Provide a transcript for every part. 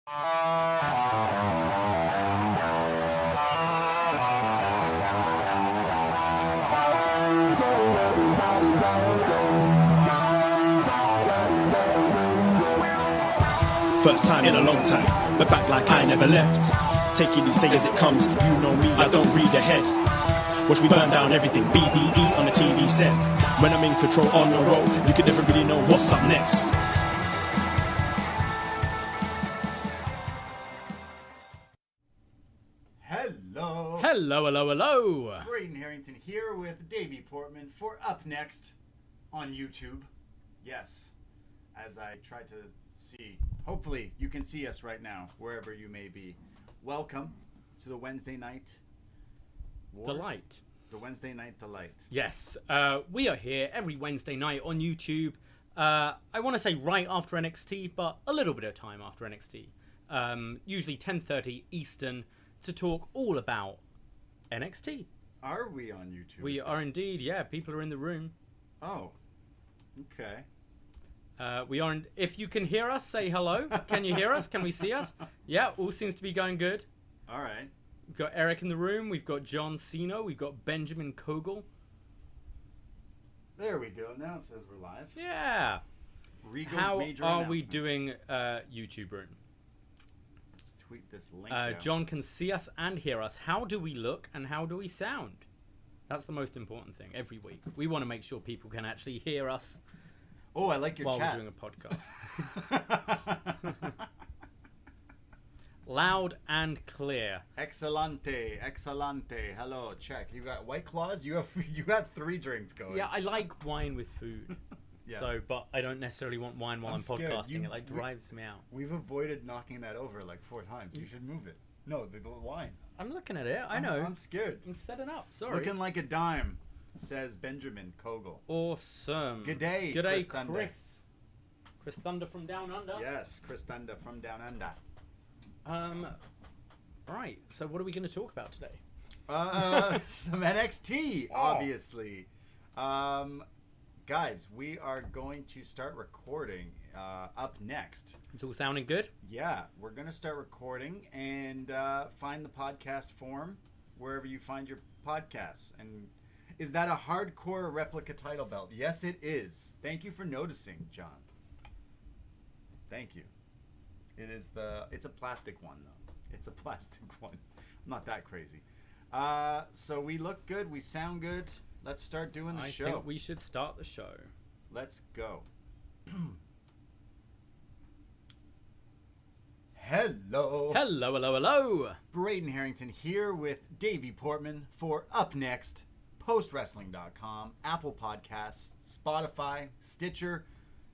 First time in a long time, but back like I never left. Taking each day as it comes, you know me, I don't read ahead. Watch me burn down everything, BDE on the TV set. When I'm in control on the road, you can never really know what's up next. Hello. Hello, hello, hello. Braden Herrington here with Davie Portman for upNXT on YouTube. Yes, as I try to see, hopefully you can see us right now, wherever you may be. Welcome to the Wednesday Night Wars. Delight. The Wednesday Night Delight. Yes, we are here every Wednesday night on YouTube. I want to say right after NXT, but a little bit of time after NXT. Usually 10:30 Eastern to talk all about NXT. Are we on YouTube? We are indeed, yeah. People are in the room. Oh, okay. We are. If you can hear us, say hello. Can you hear us? Can we see us? Yeah, all seems to be going good. All right. We've got Eric in the room. We've got John Cena. We've got Benjamin Kogel. There we go. Now it says we're live. Yeah. Regal's How major are we announcement. doing, YouTube room? Let's tweet this link out. John can see us and hear us. How do we look and how do we sound? That's the most important thing every week. We want to make sure people can actually hear us. Oh, I like your while chat. we're doing a podcast. Loud and clear. Excelente, excelente. Hello, check. You got White Claws? You got 3 drinks going. Yeah, I like wine with food. Yeah. So, but I don't necessarily want wine while I'm scared. podcasting. It drives me out. We've avoided knocking that over like 4 times. You should move it. No, the wine. I'm looking at it. I know. I'm scared. I'm setting up. Sorry. Looking like a dime, says Benjamin Kogel. Awesome. Good day, Good day, Chris Thunder. Chris. Chris Thunder from Down Under. Yes, Chris Thunder from Down Under. Right. So what are we going to talk about today? Some NXT, obviously. Guys, we are going to start recording up next. It's all sounding good? Yeah, we're going to start recording and find the podcast form wherever you find your podcasts. And is that a hardcore replica title belt? Yes, it is. Thank you for noticing, John. Thank you. It's a plastic one, though. It's a plastic one. I'm not that crazy. So we look good. We sound good. Let's start doing the show. I think we should start the show. Let's go. Hello. Hello, hello, hello. Braden Herrington here with Davie Portman for upNXT, postwrestling.com, Apple Podcasts, Spotify, Stitcher,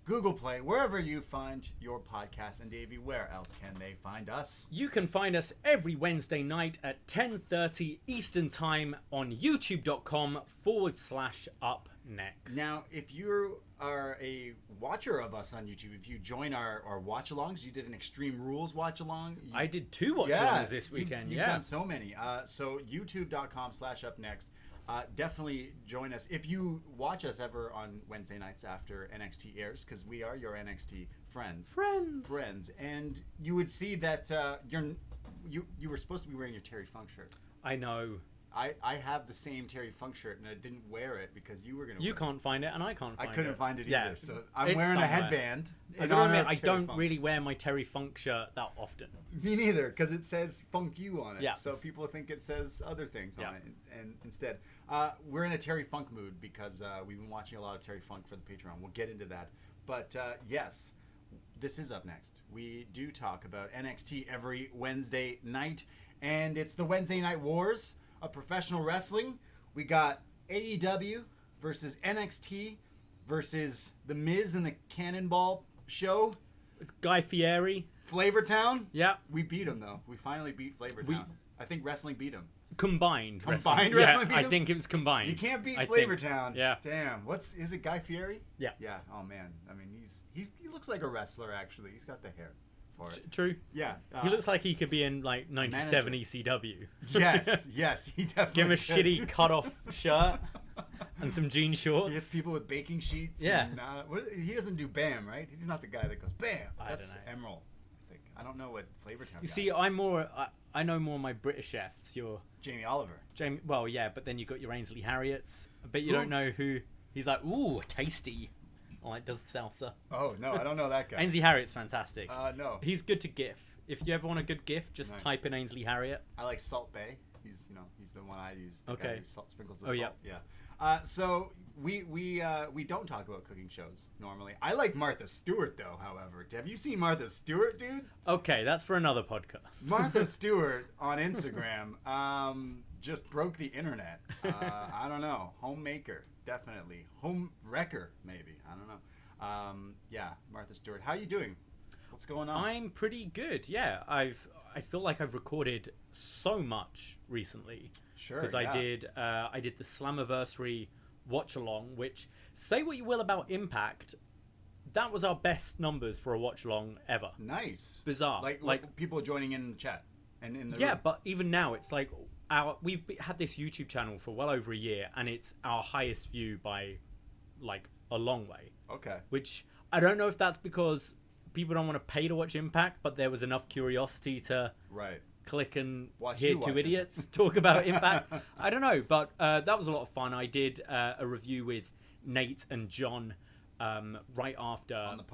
Google Play, wherever you find your podcast. And Davie, where else can they find us? You can find us every Wednesday night at 10:30 Eastern Time on youtube.com/upNXT. Now, if you are a watcher of us on YouTube, if you join our watch-alongs, you did an Extreme Rules watch-along. I did 2 watch-alongs this weekend. You've done so many. So youtube.com/upNXT. Definitely join us if you watch us ever on Wednesday nights after NXT airs, because we are your NXT friends. And you would see that you were supposed to be wearing your Terry Funk shirt. I know. I have the same Terry Funk shirt, and I didn't wear it because you were going to. You can't find it, and I can't find it. I couldn't find it either. Yeah, So I'm wearing a headband. I gotta admit, I don't really wear my Terry Funk shirt that often. Me neither, because it says "Funk You" on it. Yeah. So people think it says other things on it, and instead, we're in a Terry Funk mood because we've been watching a lot of Terry Funk for the Patreon. We'll get into that, but yes, this is up next. We do talk about NXT every Wednesday night, and it's the Wednesday Night Wars of professional wrestling. We got AEW versus NXT versus The Miz and the Cannonball Show. It's Guy Fieri. Flavortown? Yeah. We beat him, though. We finally beat Flavortown. I think wrestling beat him. Combined wrestling beat him? I think it was combined. You can't beat I Flavortown. Yeah. Damn. Is it Guy Fieri? Yeah. Yeah. Oh, man. I mean, he looks like a wrestler, actually. He's got the hair for it. True. Yeah. He looks like he could be in, like, 97 ECW. Yes, he definitely Give him a could. shitty cut-off shirt and some jean shorts. He has people with baking sheets. Yeah. And, he doesn't do BAM, right? He's not the guy that goes BAM. I That's don't know. Emerald, I think. I I don't know what Flavortown. You see, I know more of my British chefs. You're Jamie Oliver. Well, yeah, but then you got your Ainsley Harriot's. I bet you don't know who. He's like, ooh, tasty. Like does salsa. Oh no, I don't know that guy. Ainsley Harriot's fantastic. No. He's good to GIF. If you ever want a good GIF, just type in Ainsley Harriot. I like Salt Bay. He's the one I use. The guy who sprinkles the salt. Yeah. So we don't talk about cooking shows normally. I like Martha Stewart though. However, have you seen Martha Stewart, dude? Okay, that's for another podcast. Martha Stewart on Instagram just broke the internet. I don't know. Homemaker, definitely. Home wrecker, maybe. I don't know. Yeah, Martha Stewart. How you doing? What's going on? I'm pretty good. Yeah, I feel like I've recorded so much recently. Sure. Because I did the Slammiversary watch along, which, say what you will about Impact, that was our best numbers for a watch along ever. Nice. Bizarre. Like people joining in the chat and in the room. Yeah, but even now it's like we've had this YouTube channel for well over a year, and it's our highest view by like a long way. Okay. Which I don't know if that's because people don't want to pay to watch Impact, but there was enough curiosity to click and hear two idiots talk about Impact. I don't know, but that was a lot of fun. I did a review with Nate and John right after on the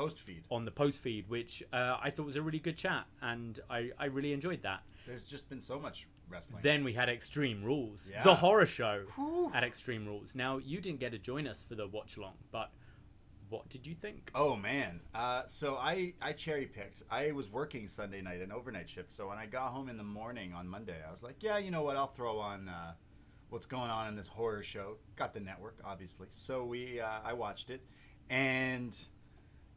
post feed, which I thought was a really good chat, and I really enjoyed that. There's just been so much wrestling. Then we had Extreme Rules, the horror show at Extreme Rules. Now you didn't get to join us for the watch along, but what did you think? Oh man, so I cherry picked. I was working Sunday night, an overnight shift. So when I got home in the morning on Monday, I was like, yeah, you know what? I'll throw on what's going on in this horror show. Got the network, obviously. So I watched it, and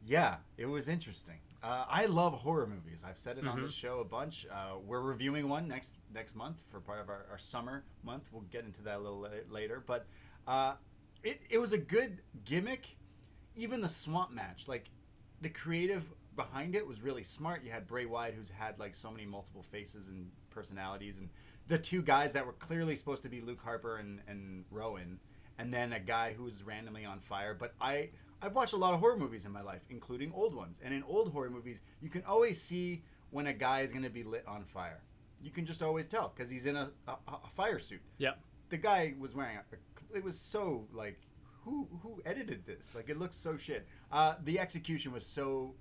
yeah, it was interesting. I love horror movies. I've said it on this show a bunch. We're reviewing one next month for part of our summer month. We'll get into that a little later, but it was a good gimmick. Even the swamp match, like the creative behind it was really smart. You had Bray Wyatt, who's had like so many multiple faces and personalities, and the two guys that were clearly supposed to be Luke Harper and Rowan, and then a guy who was randomly on fire. But I've watched a lot of horror movies in my life, including old ones. And in old horror movies, you can always see when a guy is going to be lit on fire. You can just always tell because he's in a fire suit. Yeah. The guy was wearing it was so like. Who edited this? Like, it looks so shit. The execution was so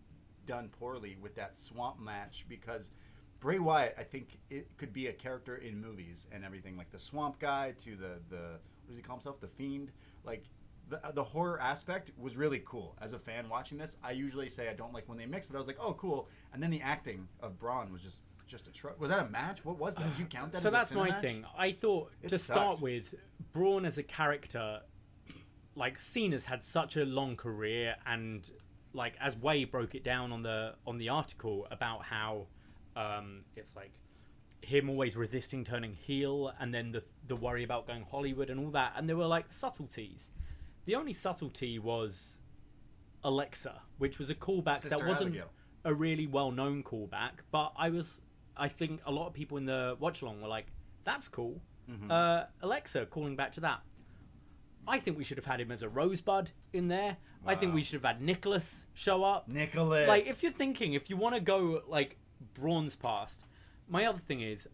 done poorly with that swamp match because Bray Wyatt, I think it could be a character in movies and everything. Like the swamp guy to the what does he call himself? The Fiend. Like the horror aspect was really cool. As a fan watching this, I usually say I don't like when they mix, but I was like, oh, cool. And then the acting of Braun was just a truck. Was that a match? What was that? Did you count that? So as that's a my match? thing. I thought start with, Braun as a character. Like Cena's had such a long career, and like as Way broke it down on the article about how it's like him always resisting turning heel, and then the worry about going Hollywood and all that, and there were like subtleties. The only subtlety was Alexa, which was a callback that wasn't Abigail. A really well known callback, but I think a lot of people in the watch along were like, that's cool. Alexa calling back to that. I think we should have had him as a Rosebud in there. Wow. I think we should have had Nicholas show up. Nicholas. Like, if you want to go, like, Braun's past. My other thing is,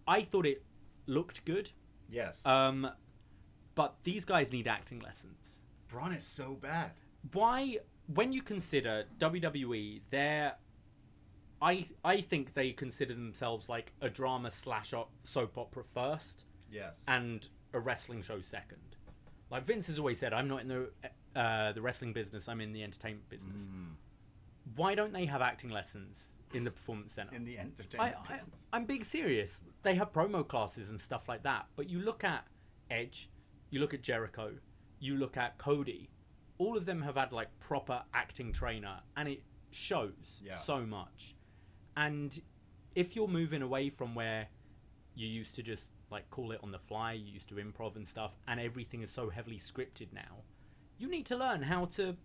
I thought it looked good. Yes. But these guys need acting lessons. Braun is so bad. Why, when you consider WWE, I think they consider themselves, like, a drama / soap opera first. Yes. And a wrestling show second. Like Vince has always said, I'm not in the wrestling business, I'm in the entertainment business. Why don't they have acting lessons in the Performance Center? In the entertainment business. I'm being serious. They have promo classes and stuff like that. But you look at Edge, you look at Jericho, you look at Cody, all of them have had like proper acting trainer, and it shows so much. And if you're moving away from where you used to just like call it on the fly, you used to improv and stuff, and everything is so heavily scripted now, you need to learn how to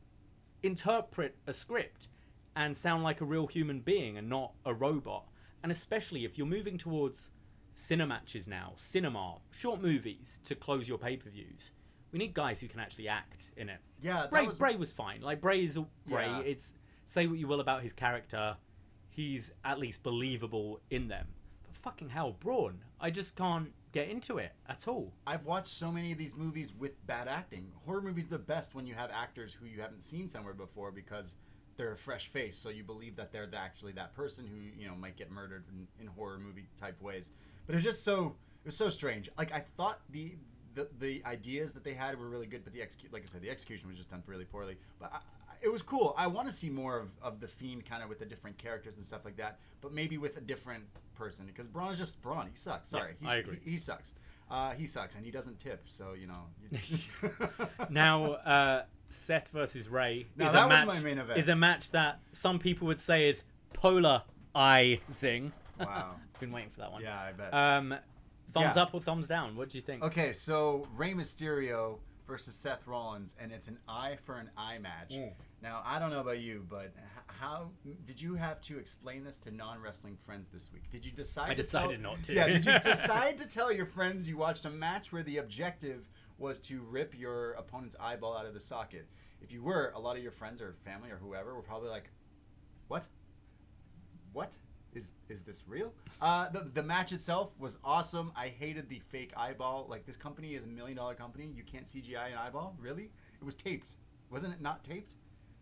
interpret a script and sound like a real human being and not a robot. And especially if you're moving towards cinematches now, cinema, short movies to close your pay-per-views, we need guys who can actually act in it. Yeah, Bray was fine. Like, Bray is Bray. Yeah. It's, say what you will about his character, he's at least believable in them. But fucking hell, Braun, I just can't get into it at all. I've watched so many of these movies with bad acting. Horror movies are the best when you have actors who you haven't seen somewhere before because they're a fresh face, so you believe that they're actually that person who might get murdered in horror movie type ways. But it was just so strange. Like, I thought the ideas that they had were really good, but the execution was just done really poorly. But it was cool. I want to see more of the Fiend kind of with the different characters and stuff like that, but maybe with a different person, because Braun is just Braun. He sucks. Sorry, yeah, I agree. He sucks. He sucks, and he doesn't tip. So Now, Seth versus Ray now, was my main event. Is a match that some people would say is polarizing. Wow, been waiting for that one. Yeah, I bet. Thumbs up or thumbs down? What do you think? Okay, so Rey Mysterio versus Seth Rollins, and it's an eye for an eye match. Now, I don't know about you, but how did you have to explain this to non-wrestling friends this week? Did you decide? I decided not to. Yeah, did you decide to tell your friends you watched a match where the objective was to rip your opponent's eyeball out of the socket? If you were, a lot of your friends or family or whoever were probably like, "What? What? Is this real?" The match itself was awesome. I hated the fake eyeball. Like, this company is $1 million company. You can't CGI an eyeball? Really? It was taped. Wasn't it not taped?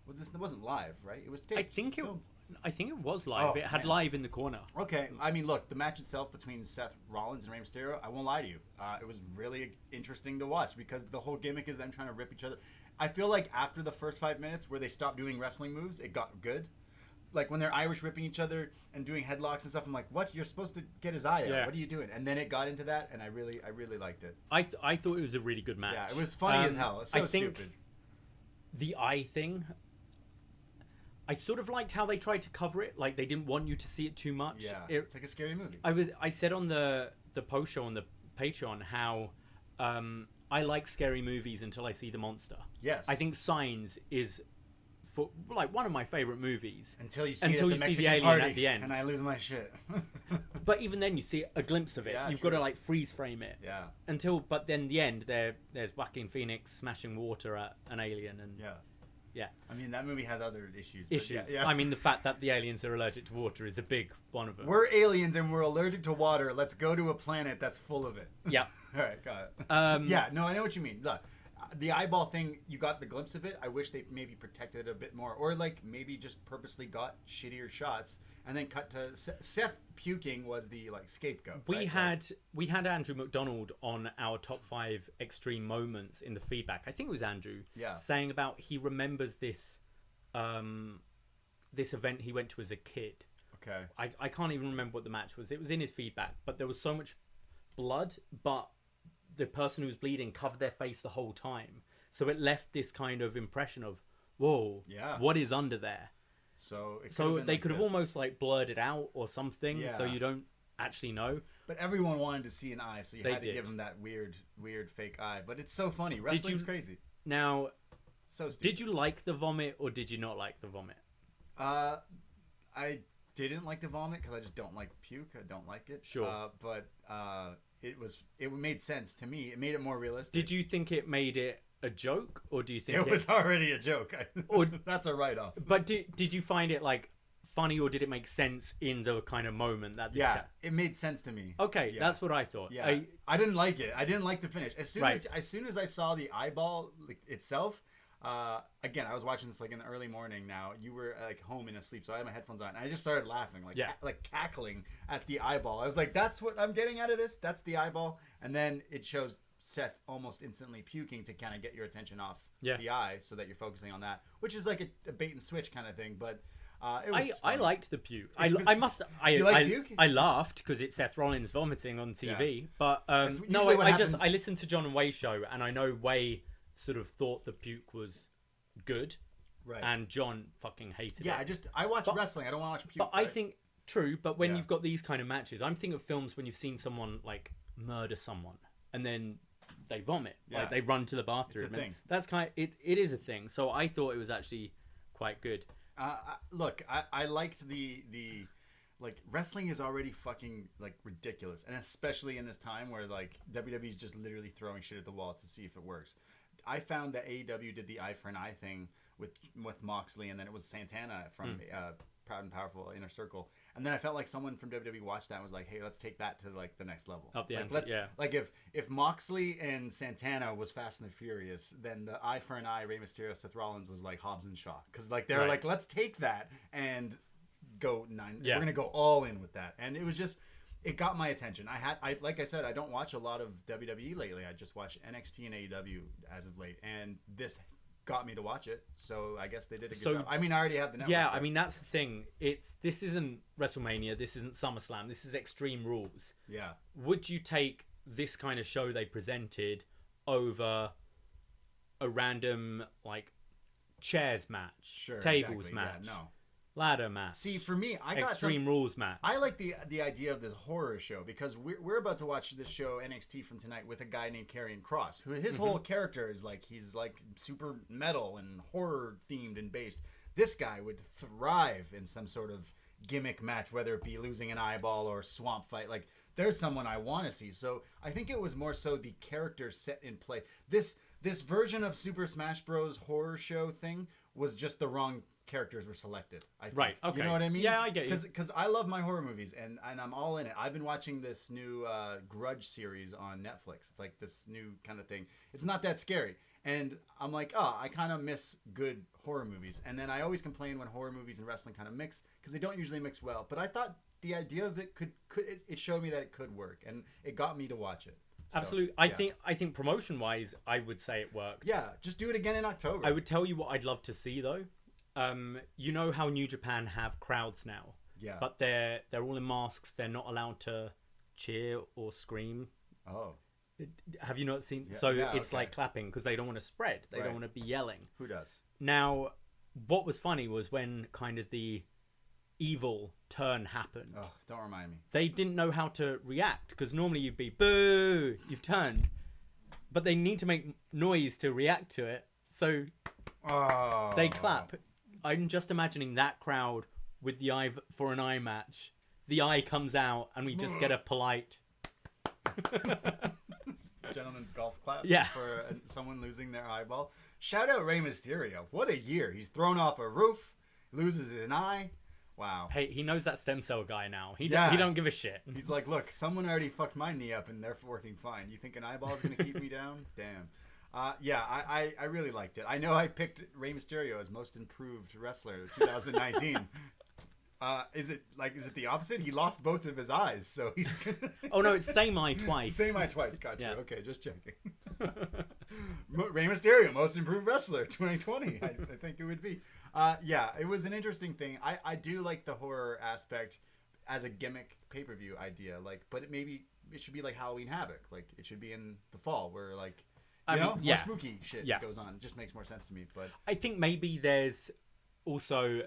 It wasn't live, right? It was taped. I think it was live. Oh, it had man. live in the corner. Okay. I mean, look, the match itself between Seth Rollins and Rey Mysterio, I won't lie to you. It was really interesting to watch because the whole gimmick is them trying to rip each other. I feel like after the first 5 minutes where they stopped doing wrestling moves, it got good. Like, when they're Irish ripping each other and doing headlocks and stuff, I'm like, what? You're supposed to get his eye out. Yeah. What are you doing? And then it got into that, and I really liked it. I thought it was a really good match. Yeah, it was funny as hell. It's so stupid. The eye thing, I sort of liked how they tried to cover it. Like, they didn't want you to see it too much. Yeah, it's like a scary movie. I said on the post show on the Patreon how I like scary movies until I see the monster. Yes. I think Signs is one of my favorite movies until you see the alien at the end, and I lose my shit. But even then, you see a glimpse of it. Yeah, You've true. got to like freeze frame it. Yeah. But then the end, there's Joaquin Phoenix smashing water at an alien, and yeah. I mean, that movie has other issues. Yeah. I mean, the fact that the aliens are allergic to water is a big one of them. We're aliens and we're allergic to water. Let's go to a planet that's full of it. Yeah. All right, got it. Yeah, no, I know what you mean. Look, the eyeball thing, you got the glimpse of it. I wish they maybe protected it a bit more, or like maybe just purposely got shittier shots and then cut to Seth puking was the like scapegoat. We had Andrew McDonald on our top 5 extreme moments in the feedback. I think it was Andrew saying about he remembers this this event he went to as a kid. Okay. I can't even remember what the match was. It was in his feedback, but there was so much blood, but the person who was bleeding covered their face the whole time. So it left this kind of impression of, whoa, what is under there? So they could have almost like blurred it out or something, so you don't actually know. But everyone wanted to see an eye, so you had to give them that weird fake eye. But it's so funny. Wrestling's crazy. Now, so stupid. Did you like the vomit or did you not like the vomit? I didn't like the vomit because I just don't like puke. I don't like it. Sure. But it made sense to me. It made it more realistic. Did you think it made it a joke, or do you think it was already a joke? Or that's a write-off. But did you find it like funny, or did it make sense in the kind of moment that this it made sense to me. Okay, that's what I thought. Yeah, I didn't like it. I didn't like the finish. As soon as I saw the eyeball itself. Again, I was watching this like in the early morning. Now you were like home and asleep, so I had my headphones on, and I just started laughing, like cackling at the eyeball. I was like, "That's what I'm getting out of this. That's the eyeball." And then it shows Seth almost instantly puking to kind of get your attention off the eye, so that you're focusing on that, which is like a bait and switch kind of thing. But it was I liked the puke. You like puke? I laughed because it's Seth Rollins vomiting on TV. But no, I listened to John and Way's show, and I know Way sort of thought the puke was good, right? And John fucking hated it. I watch wrestling. I don't want to watch puke. But I think true. But when you've got these kind of matches, I'm thinking of films when you've seen someone like murder someone and then they vomit, like they run to the bathroom. It's a thing. That's it is a thing. So I thought it was actually quite good. Look, I liked the like wrestling is already fucking like ridiculous, and especially in this time where like WWE's just literally throwing shit at the wall to see if it works. I found that AEW did the eye for an eye thing with Moxley, and then it was Santana from Proud and Powerful Inner Circle. And then I felt like someone from WWE watched that and was like, hey, let's take that to like the next level. Up the ante, let's, yeah. Like if Moxley and Santana was Fast and the Furious, then the eye for an eye, Rey Mysterio, Seth Rollins was like Hobbs and Shaw. Because like they're like, let's take that and go nine. Yeah. We're going to go all in with that. And it was just, it got my attention. I like I said, I don't watch a lot of WWE lately. I just watch NXT and AEW as of late. And this got me to watch it, so I guess they did a good job. I mean, I already have the network. Yeah, I mean, that's the thing. This isn't WrestleMania, this isn't SummerSlam, this is Extreme Rules. Yeah. Would you take this kind of show they presented over a random, like, chairs match, tables match, ladder match? See, for me, I got Extreme Rules match. I like the idea of this horror show because we're about to watch this show NXT from tonight with a guy named Karrion Kross, who his whole character is like he's like super metal and horror themed and based. This guy would thrive in some sort of gimmick match, whether it be losing an eyeball or swamp fight. Like there's someone I want to see. So I think it was more so the character set in play. This version of Super Smash Bros. Horror show thing was just the wrong characters were selected. I think. Right. Okay. You know what I mean? Yeah, I get you. Because I love my horror movies and I'm all in it. I've been watching this new Grudge series on Netflix. It's like this new kind of thing. It's not that scary. And I'm like, oh, I kind of miss good horror movies. And then I always complain when horror movies and wrestling kind of mix because they don't usually mix well. But I thought the idea of it it showed me that it could work, and it got me to watch it. So, absolutely. I think promotion wise, I would say it worked. Yeah, just do it again in October. I would tell you what I'd love to see though. You know how New Japan have crowds now. Yeah. But they're all in masks. They're not allowed to cheer or scream. Oh. Have you not seen? Yeah, so yeah, it's okay. like clapping because they don't want to spread. They Right. don't want to be yelling. Who does? Now, what was funny was when kind of the evil turn happened. Oh, don't remind me. They didn't know how to react because normally you'd be boo, you've turned, but they need to make noise to react to it. So they clap. I'm just imagining that crowd with the eye for an eye match. The eye comes out and we just get a polite Gentleman's golf clap for someone losing their eyeball. Shout out Rey Mysterio. What a year. He's thrown off a roof, loses an eye. Wow. Hey, he knows that stem cell guy now. He don't give a shit. He's like, look, someone already fucked my knee up and they're working fine. You think an eyeball is going to keep me down? Damn. I really liked it. I know I picked Rey Mysterio as most improved wrestler of 2019. Is it the opposite? He lost both of his eyes, so he's gonna... Oh no, it's same eye twice. Same eye twice. Gotcha. Yeah. Okay, just checking. Rey Mysterio, most improved wrestler 2020. I think it would be. It was an interesting thing. I do like the horror aspect as a gimmick pay-per-view idea. Like, but it should be like Halloween Havoc. Like it should be in the fall where like more spooky shit goes on. It just makes more sense to me. But I think maybe there's also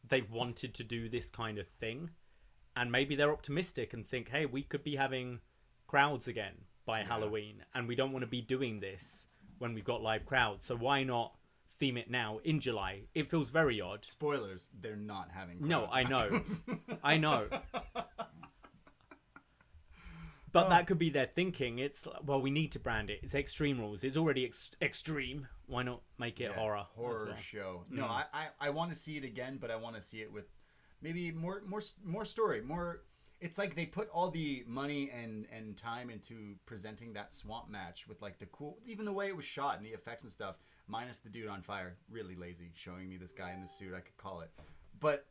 they've wanted to do this kind of thing, and maybe they're optimistic and think, hey, we could be having crowds again by Halloween, and we don't want to be doing this when we've got live crowds, so why not theme it now in July? It feels very odd. Spoilers, they're not having crowds. No, I know. I know. But that could be their thinking. It's, well, we need to brand it. It's Extreme Rules. It's already extreme. Why not make it horror? Horror show. No, I want to see it again, but I want to see it with maybe more story. More. It's like they put all the money and time into presenting that swamp match with like the cool, even the way it was shot and the effects and stuff, minus the dude on fire. Really lazy showing me this guy in the suit, I could call it. But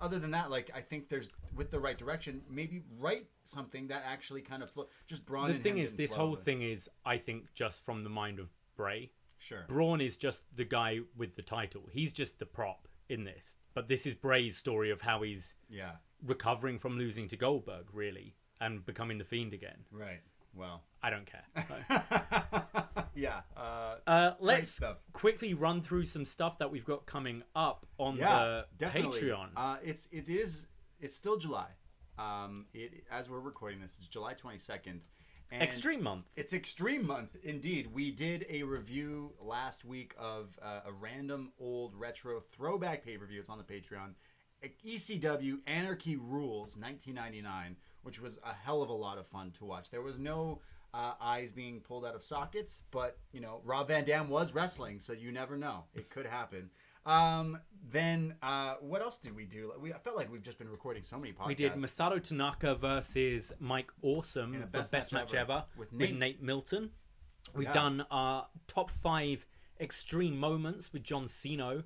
other than that, like, I think there's, with the right direction, maybe write something that actually kind of just Braun. The thing is, this whole thing is, I think, just from the mind of Bray. Sure. Braun is just the guy with the title. He's just the prop in this. But this is Bray's story of how he's recovering from losing to Goldberg, really, and becoming the Fiend again. Right. Well, I don't care. Let's quickly run through some stuff that we've got coming up on the Patreon. It's still July. As we're recording this, it's July 22nd. And Extreme Month. It's Extreme Month, indeed. We did a review last week of a random old retro throwback pay-per-view. It's on the Patreon. ECW Anarchy Rules 1999, which was a hell of a lot of fun to watch. There was no eyes being pulled out of sockets, but, you know, Rob Van Dam was wrestling, so you never know. It could happen. Then what else did we do? I felt like we've just been recording so many podcasts. We did Masato Tanaka versus Mike Awesome In the for Best Match Ever with Nate Milton. We've done our top 5 extreme moments with John Cena,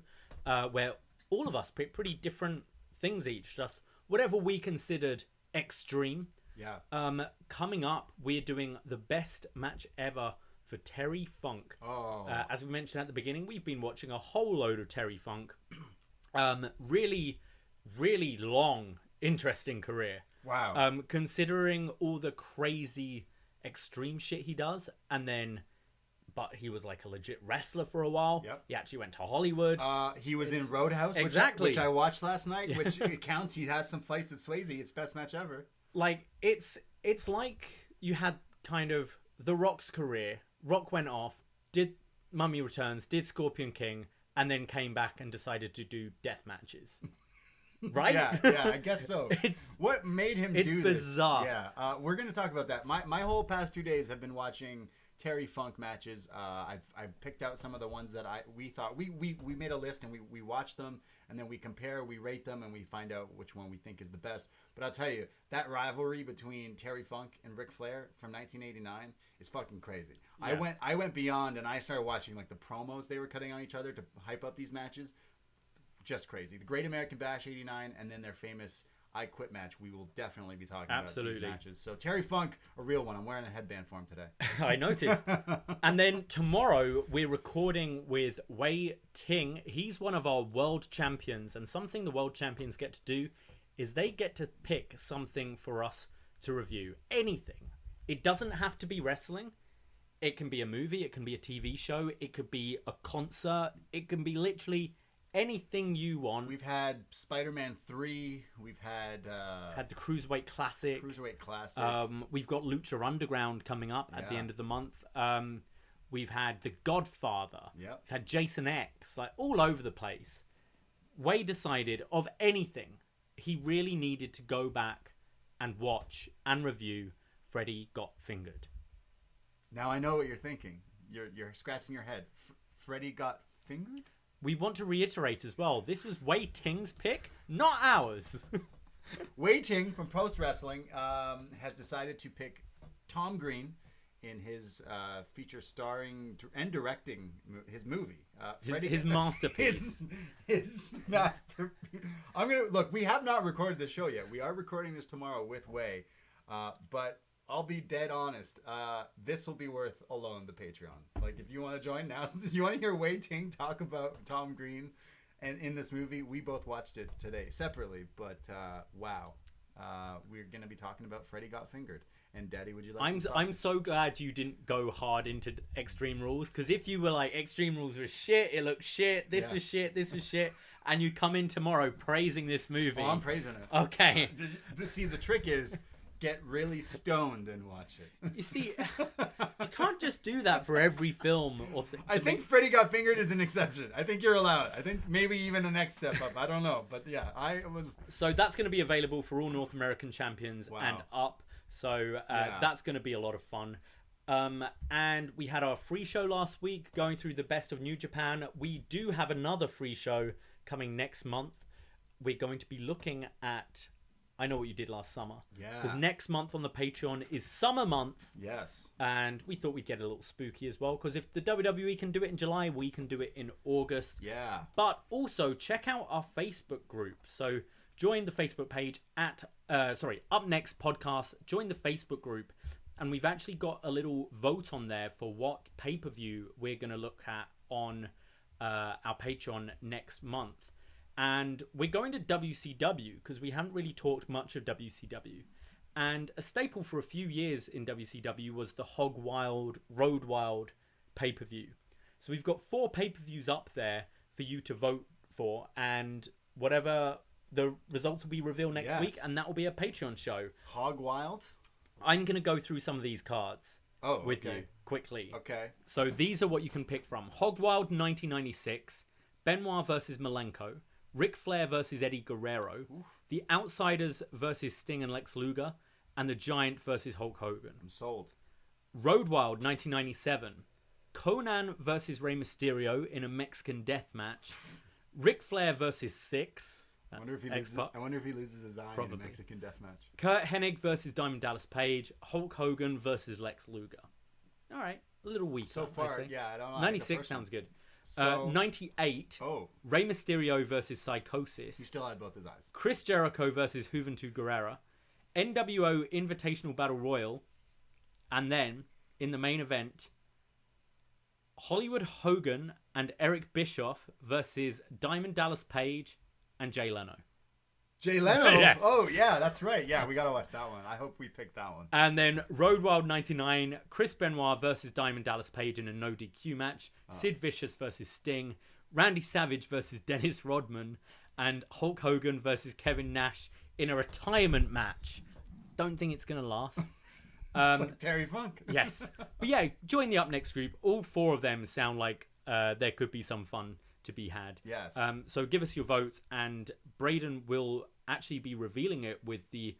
where all of us picked pretty different things each, just whatever we considered extreme. Yeah. Coming up, we're doing the best match ever for Terry Funk. Oh. As we mentioned at the beginning, we've been watching a whole load of Terry Funk. Really, really long, interesting career. Wow. Considering all the crazy extreme shit he does, but he was like a legit wrestler for a while. Yep. He actually went to Hollywood. He was in Roadhouse, which I watched last night, which it counts. He has some fights with Swayze. It's best match ever. Like, it's like you had kind of The Rock's career. Rock went off, did Mummy Returns, did Scorpion King, and then came back and decided to do death matches. Right? Yeah, I guess so. What made him do this? It's bizarre. Yeah, we're going to talk about that. My whole past 2 days have been watching Terry Funk matches. I've picked out some of the ones that we thought we made a list and we watch them and then we compare, we rate them, and we find out which one we think is the best. But I'll tell you, that rivalry between Terry Funk and Ric Flair from 1989 is fucking crazy. Yeah. I went beyond and I started watching like the promos they were cutting on each other to hype up these matches. Just crazy. The Great American Bash 89 and then their famous I Quit match. We will definitely be talking about these matches. So Terry Funk, a real one. I'm wearing a headband for him today. I noticed. And then tomorrow we're recording with Wei Ting. He's one of our world champions, and something the world champions get to do is they get to pick something for us to review. Anything. It doesn't have to be wrestling. It can be a movie. It can be a TV show. It could be a concert. It can be literally anything you want. We've had Spider-Man 3. We've had the Cruiserweight Classic. We've got Lucha Underground coming up at the end of the month. We've had The Godfather. Yep. We've had Jason X. Like, all over the place. Wei decided, of anything, he really needed to go back and watch and review Freddy Got Fingered. Now I know what you're thinking. You're scratching your head. Freddy Got Fingered? We want to reiterate as well, this was Wei Ting's pick, not ours. Wei Ting from Post Wrestling has decided to pick Tom Green in his feature starring and directing his movie. His masterpiece. His masterpiece. Look, we have not recorded the show yet. We are recording this tomorrow with Wei, but I'll be dead honest. This will be worth alone the Patreon. Like, if you want to join now, you want to hear Wei Ting talk about Tom Green and in this movie, we both watched it today separately. But wow, we're gonna be talking about Freddy Got Fingered. And Daddy, would you like? I'm so glad you didn't go hard into Extreme Rules, because if you were like, Extreme Rules was shit, it looked shit, this was shit, and you come in tomorrow praising this movie. Oh, I'm praising it. Okay. See, the trick is, get really stoned and watch it. You see, you can't just do that for every film. I think Freddy Got Fingered is an exception. I think you're allowed. I think maybe even the next step up. I don't know. But yeah, So that's going to be available for all North American champions and up. So that's going to be a lot of fun. And we had our free show last week going through the best of New Japan. We do have another free show coming next month. We're going to be looking at I Know What You Did Last Summer. Yeah. Because next month on the Patreon is Summer Month. Yes. And we thought we'd get a little spooky as well, because if the WWE can do it in July, we can do it in August. Yeah. But also, check out our Facebook group. So join the Facebook page at, upNXT Podcast. Join the Facebook group. And we've actually got a little vote on there for what pay-per-view we're going to look at on our Patreon next month. And we're going to WCW because we haven't really talked much of WCW. And a staple for a few years in WCW was the Hog Wild, Road Wild pay-per-view. So we've got 4 pay-per-views up there for you to vote for. And whatever the results will be revealed next week. And that will be a Patreon show. Hog Wild? I'm going to go through some of these cards with you quickly. Okay. So these are what you can pick from. Hog Wild 1996. Benoit versus Malenko. Ric Flair versus Eddie Guerrero, The Outsiders versus Sting and Lex Luger, and The Giant versus Hulk Hogan. I'm sold. Road Wild 1997, Conan versus Rey Mysterio in a Mexican death match, Ric Flair versus Six. I wonder if he loses his eye in a Mexican death match. Kurt Hennig versus Diamond Dallas Page. Hulk Hogan versus Lex Luger. All right, a little weak so far. Yeah, I don't know. 96 sounds good. So, 98. Oh, Rey Mysterio versus Psychosis. he still had both his eyes. Chris Jericho versus Juventud Guerrera. NWO Invitational Battle Royal. And then, in the main event, Hollywood Hogan and Eric Bischoff versus Diamond Dallas Page and Jay Leno. Jay Leno? Yes. Oh, yeah, that's right. Yeah, we got to watch that one. I hope we picked that one. And then Road Wild 99, Chris Benoit versus Diamond Dallas Page in a no DQ match. Sid Vicious versus Sting. Randy Savage versus Dennis Rodman. And Hulk Hogan versus Kevin Nash in a retirement match. Don't think it's going to last. It's like Terry Funk. Yes. But yeah, join the upNXT group. All four of them sound like there could be some fun to be had. Yes. So give us your votes, and Braden will actually be revealing it with the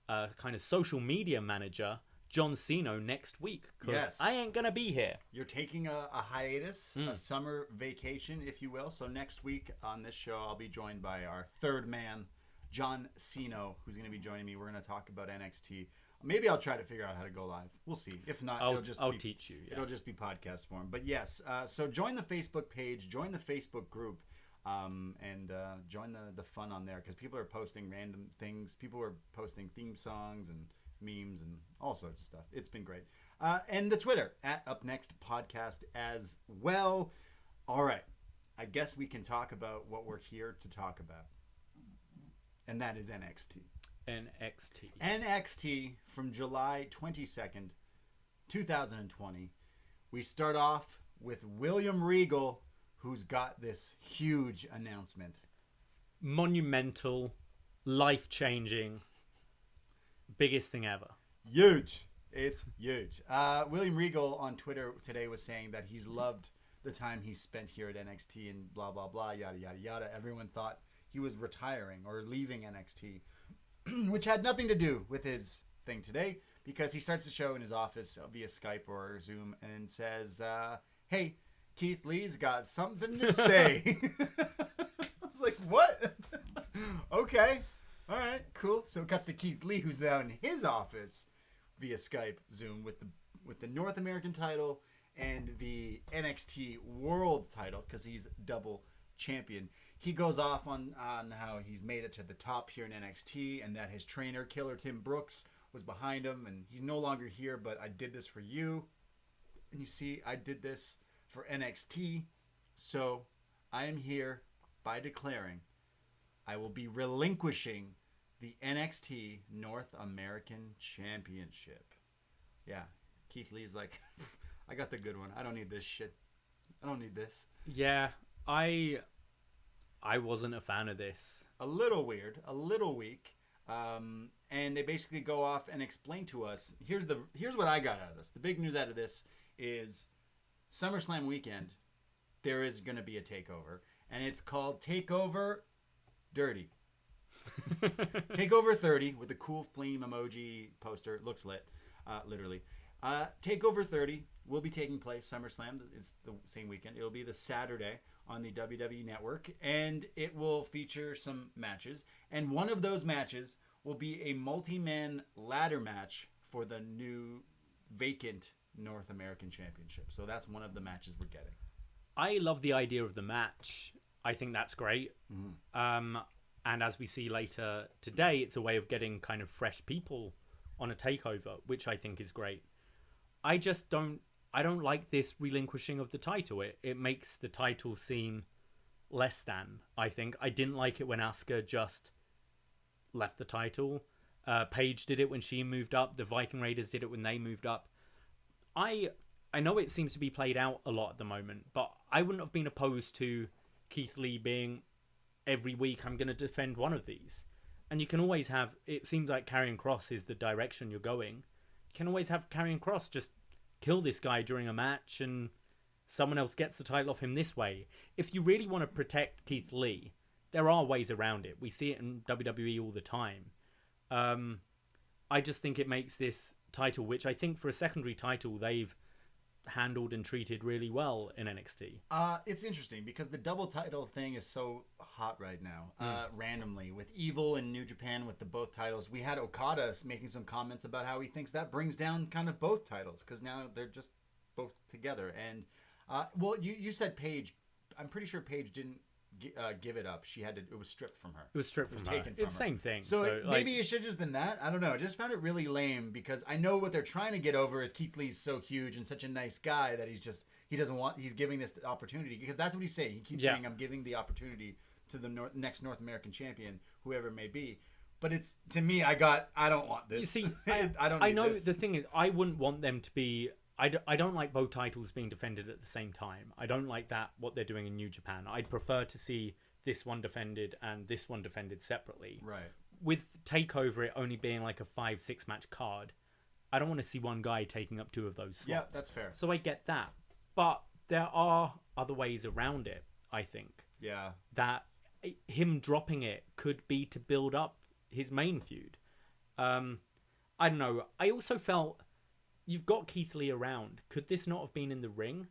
kind of social media manager, John Cena, next week. Because I ain't going to be here. You're taking a hiatus, a summer vacation, if you will. So next week on this show, I'll be joined by our third man, John Cena, who's going to be joining me. We're going to talk about NXT. Maybe I'll try to figure out how to go live. We'll see. If not, I'll teach you. Yeah. It'll just be podcast form. But yes, so join the Facebook page, join the Facebook group, and join the fun on there, because people are posting random things. People are posting theme songs and memes and all sorts of stuff. It's been great. And the Twitter at upNXT Podcast as well. All right, I guess we can talk about what we're here to talk about, and that is NXT. NXT from July 22nd, 2020. We start off with William Regal, who's got this huge announcement. Monumental, life-changing, biggest thing ever. Huge. It's huge. William Regal on Twitter today was saying that he's loved the time he spent here at NXT and blah, blah, blah, yada, yada, yada. Everyone thought he was retiring or leaving NXT. Which had nothing to do with his thing today, because he starts the show in his office via Skype or Zoom and says, hey, Keith Lee's got something to say. I was like, what? Okay. All right, cool. So it cuts to Keith Lee, who's now in his office via Skype, Zoom, with the North American title and the NXT World title, because he's double champion. He goes off on how he's made it to the top here in NXT, and that his trainer, Killer Tim Brooks, was behind him, and he's no longer here, but I did this for you. And you see, I did this for NXT, so I am here by declaring I will be relinquishing the NXT North American Championship. Yeah, Keith Lee's like, I got the good one. I don't need this shit. I don't need this. Yeah, I wasn't a fan of this. A little weird, a little weak. And they basically go off and explain to us, here's what I got out of this. The big news out of this is SummerSlam weekend, there is going to be a takeover. And it's called Takeover Dirty. Takeover 30 with the cool flame emoji poster. It looks lit, literally. Takeover 30 will be taking place SummerSlam. It's the same weekend. It'll be the Saturday on the WWE Network, and it will feature some matches. And one of those matches will be a multi-man ladder match for the new vacant North American Championship. So that's one of the matches we're getting. I love the idea of the match. I think that's great. Mm-hmm. And as we see later today, it's a way of getting kind of fresh people on a takeover, which I think is great. I don't like this relinquishing of the title. It makes the title seem less than, I think. I didn't like it when Asuka just left the title. Paige did it when she moved up. The Viking Raiders did it when they moved up. I know it seems to be played out a lot at the moment, but I wouldn't have been opposed to Keith Lee being, every week I'm going to defend one of these. And you can always have, it seems like Karrion Kross is the direction you're going. You can always have Karrion Kross just kill this guy during a match and someone else gets the title off him this way. If you really want to protect Keith Lee, there are ways around it. We see it in WWE all the time. I just think it makes this title, which I think for a secondary title, they've handled and treated really well in NXT. It's interesting because the double title thing is so hot right now. Randomly with Evil and New Japan with the both titles, we had Okada making some comments about how he thinks that brings down kind of both titles because now they're just both together. And well, you said Paige. I'm pretty sure Paige didn't give it up. She had to. It was stripped from her. It was stripped from her. Taken from It's her. the same thing. So maybe it should have just been that. I don't know. I just found it really lame because I know what they're trying to get over is Keith Lee's so huge and such a nice guy that he's giving this opportunity because that's what he's saying. He keeps saying, I'm giving the opportunity to the next North American champion, whoever it may be. But it's, to me, I don't want this. You see, I know this. The thing is, I wouldn't want them to be. I don't like both titles being defended at the same time. I don't like that, what they're doing in New Japan. I'd prefer to see this one defended and this one defended separately. Right. With TakeOver it only being like a 5-6 match card, I don't want to see one guy taking up two of those slots. Yeah, that's fair. So I get that. But there are other ways around it, I think. Yeah. That him dropping it could be to build up his main feud. I don't know. I also felt you've got Keith Lee around. Could this not have been in the ring?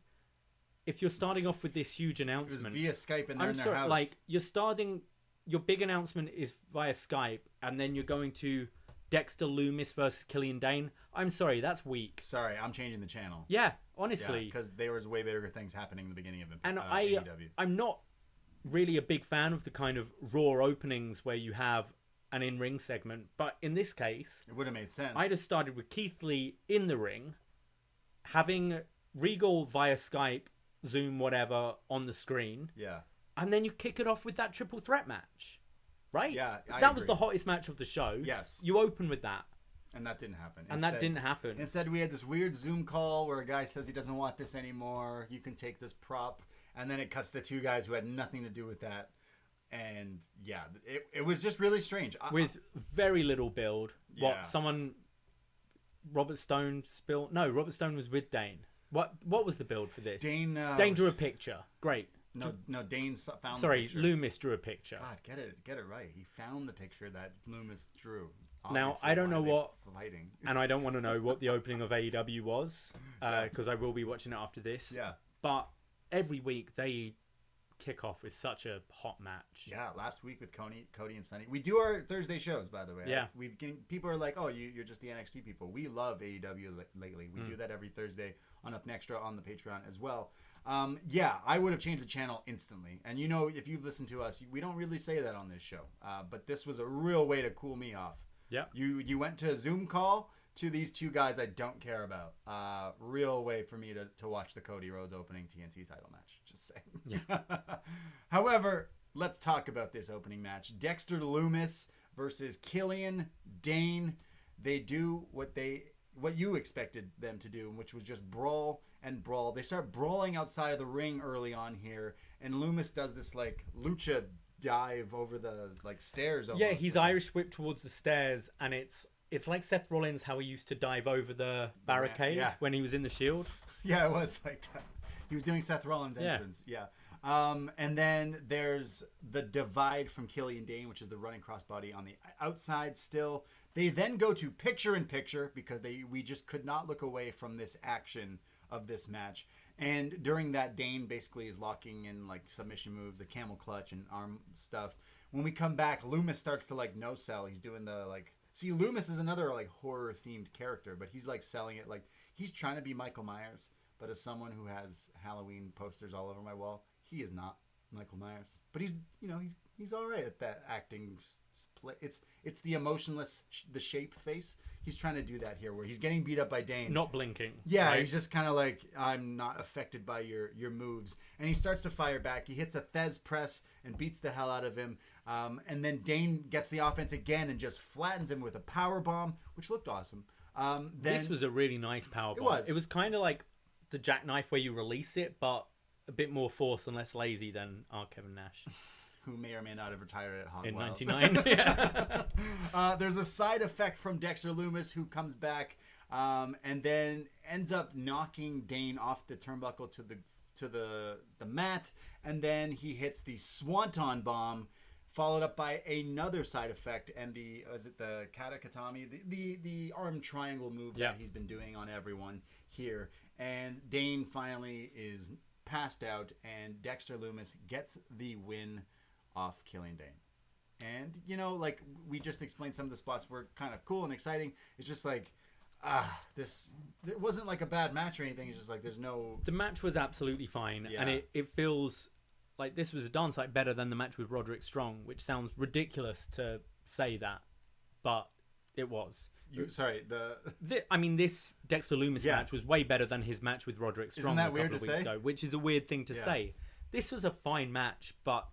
If you're starting off with this huge announcement, it was via Skype and they're in their house. Like you're starting, your big announcement is via Skype, and then you're going to Dexter Lumis versus Killian Dain. I'm sorry, that's weak. Sorry, I'm changing the channel. Yeah, honestly, because there was way bigger things happening in the beginning of it. And AEW. I'm not really a big fan of the kind of Raw openings where you have an in-ring segment, but in this case, it would have made sense. I just started with Keith Lee in the ring, having Regal via Skype, Zoom, whatever, on the screen. Yeah. And then you kick it off with that triple threat match. Right? Yeah, that was the hottest match of the show. Yes. You open with that. And that didn't happen. That didn't happen. Instead, we had this weird Zoom call where a guy says he doesn't want this anymore. You can take this prop. And then it cuts to two guys who had nothing to do with that. And yeah, it was just really strange. With very little build. Yeah. Robert Stone spilled? No, Robert Stone was with Dain. What was the build for this? Dain drew a picture. Great. No, Dain found Sorry, the picture. Lumis drew a picture. God, get it right. He found the picture that Lumis drew. Now, Obviously, I don't know what... Fighting. And I don't want to know what the opening of AEW was, because I will be watching it after this. Yeah. But every week, they kick off with such a hot match. Yeah, last week with Cody and Sonny. We do our Thursday shows, by the way. Yeah. People are like, oh, you're just the NXT people. We love AEW lately. We do that every Thursday on upNXT on the Patreon as well. Yeah, I would have changed the channel instantly. And you know, if you've listened to us, we don't really say that on this show. But this was a real way to cool me off. Yeah. You went to a Zoom call to these two guys I don't care about. Real way for me to watch the Cody Rhodes opening TNT title match. Just saying. Yeah. However, let's talk about this opening match. Dexter Lumis versus Killian Dain. They do what you expected them to do, which was just brawl and brawl. They start brawling outside of the ring early on here, and Lumis does this like lucha dive over the like stairs. Almost. Yeah, he's Irish whipped towards the stairs, and it's like Seth Rollins how he used to dive over the barricade when he was in the Shield. Yeah, it was like that. He was doing Seth Rollins' entrance. Yeah. And then there's the divide from Killian Dain, which is the running crossbody on the outside still. They then go to picture-in-picture because we just could not look away from this action of this match. And during that, Dain basically is locking in like submission moves, the camel clutch and arm stuff. When we come back, Lumis starts to like no-sell. He's doing the like... See, Lumis is another like horror-themed character, but he's like selling it like... He's trying to be Michael Myers, but as someone who has Halloween posters all over my wall, he is not Michael Myers. But he's all right at that acting split. It's the emotionless, the shape face. He's trying to do that here, where he's getting beat up by Dain. Not blinking. Yeah, right? He's just kind of like, I'm not affected by your moves. And he starts to fire back. He hits a Thez press and beats the hell out of him. And then Dain gets the offense again and just flattens him with a power bomb, which looked awesome. This was a really nice power bomb. It was kind of like the jackknife where you release it, but a bit more force and less lazy than our Kevin Nash. Who may or may not have retired at Hog in Wild. 99. Yeah. There's a side effect from Dexter Lumis, who comes back and then ends up knocking Dain off the turnbuckle to the mat, and then he hits the Swanton bomb, followed up by another side effect, and the katakatami, the arm triangle move that he's been doing on everyone here. And Dain finally is passed out, and Dexter Lumis gets the win off Killian Dain. And, like we just explained, some of the spots were kind of cool and exciting. It's just like, it wasn't like a bad match or anything. It's just like there's no... The match was absolutely fine, and it feels like this was a dance like better than the match with Roderick Strong, which sounds ridiculous to say that, but it was. This Dexter Lumis match was way better than his match with Roderick Strong a couple of weeks ago, which is a weird thing to say. This was a fine match, but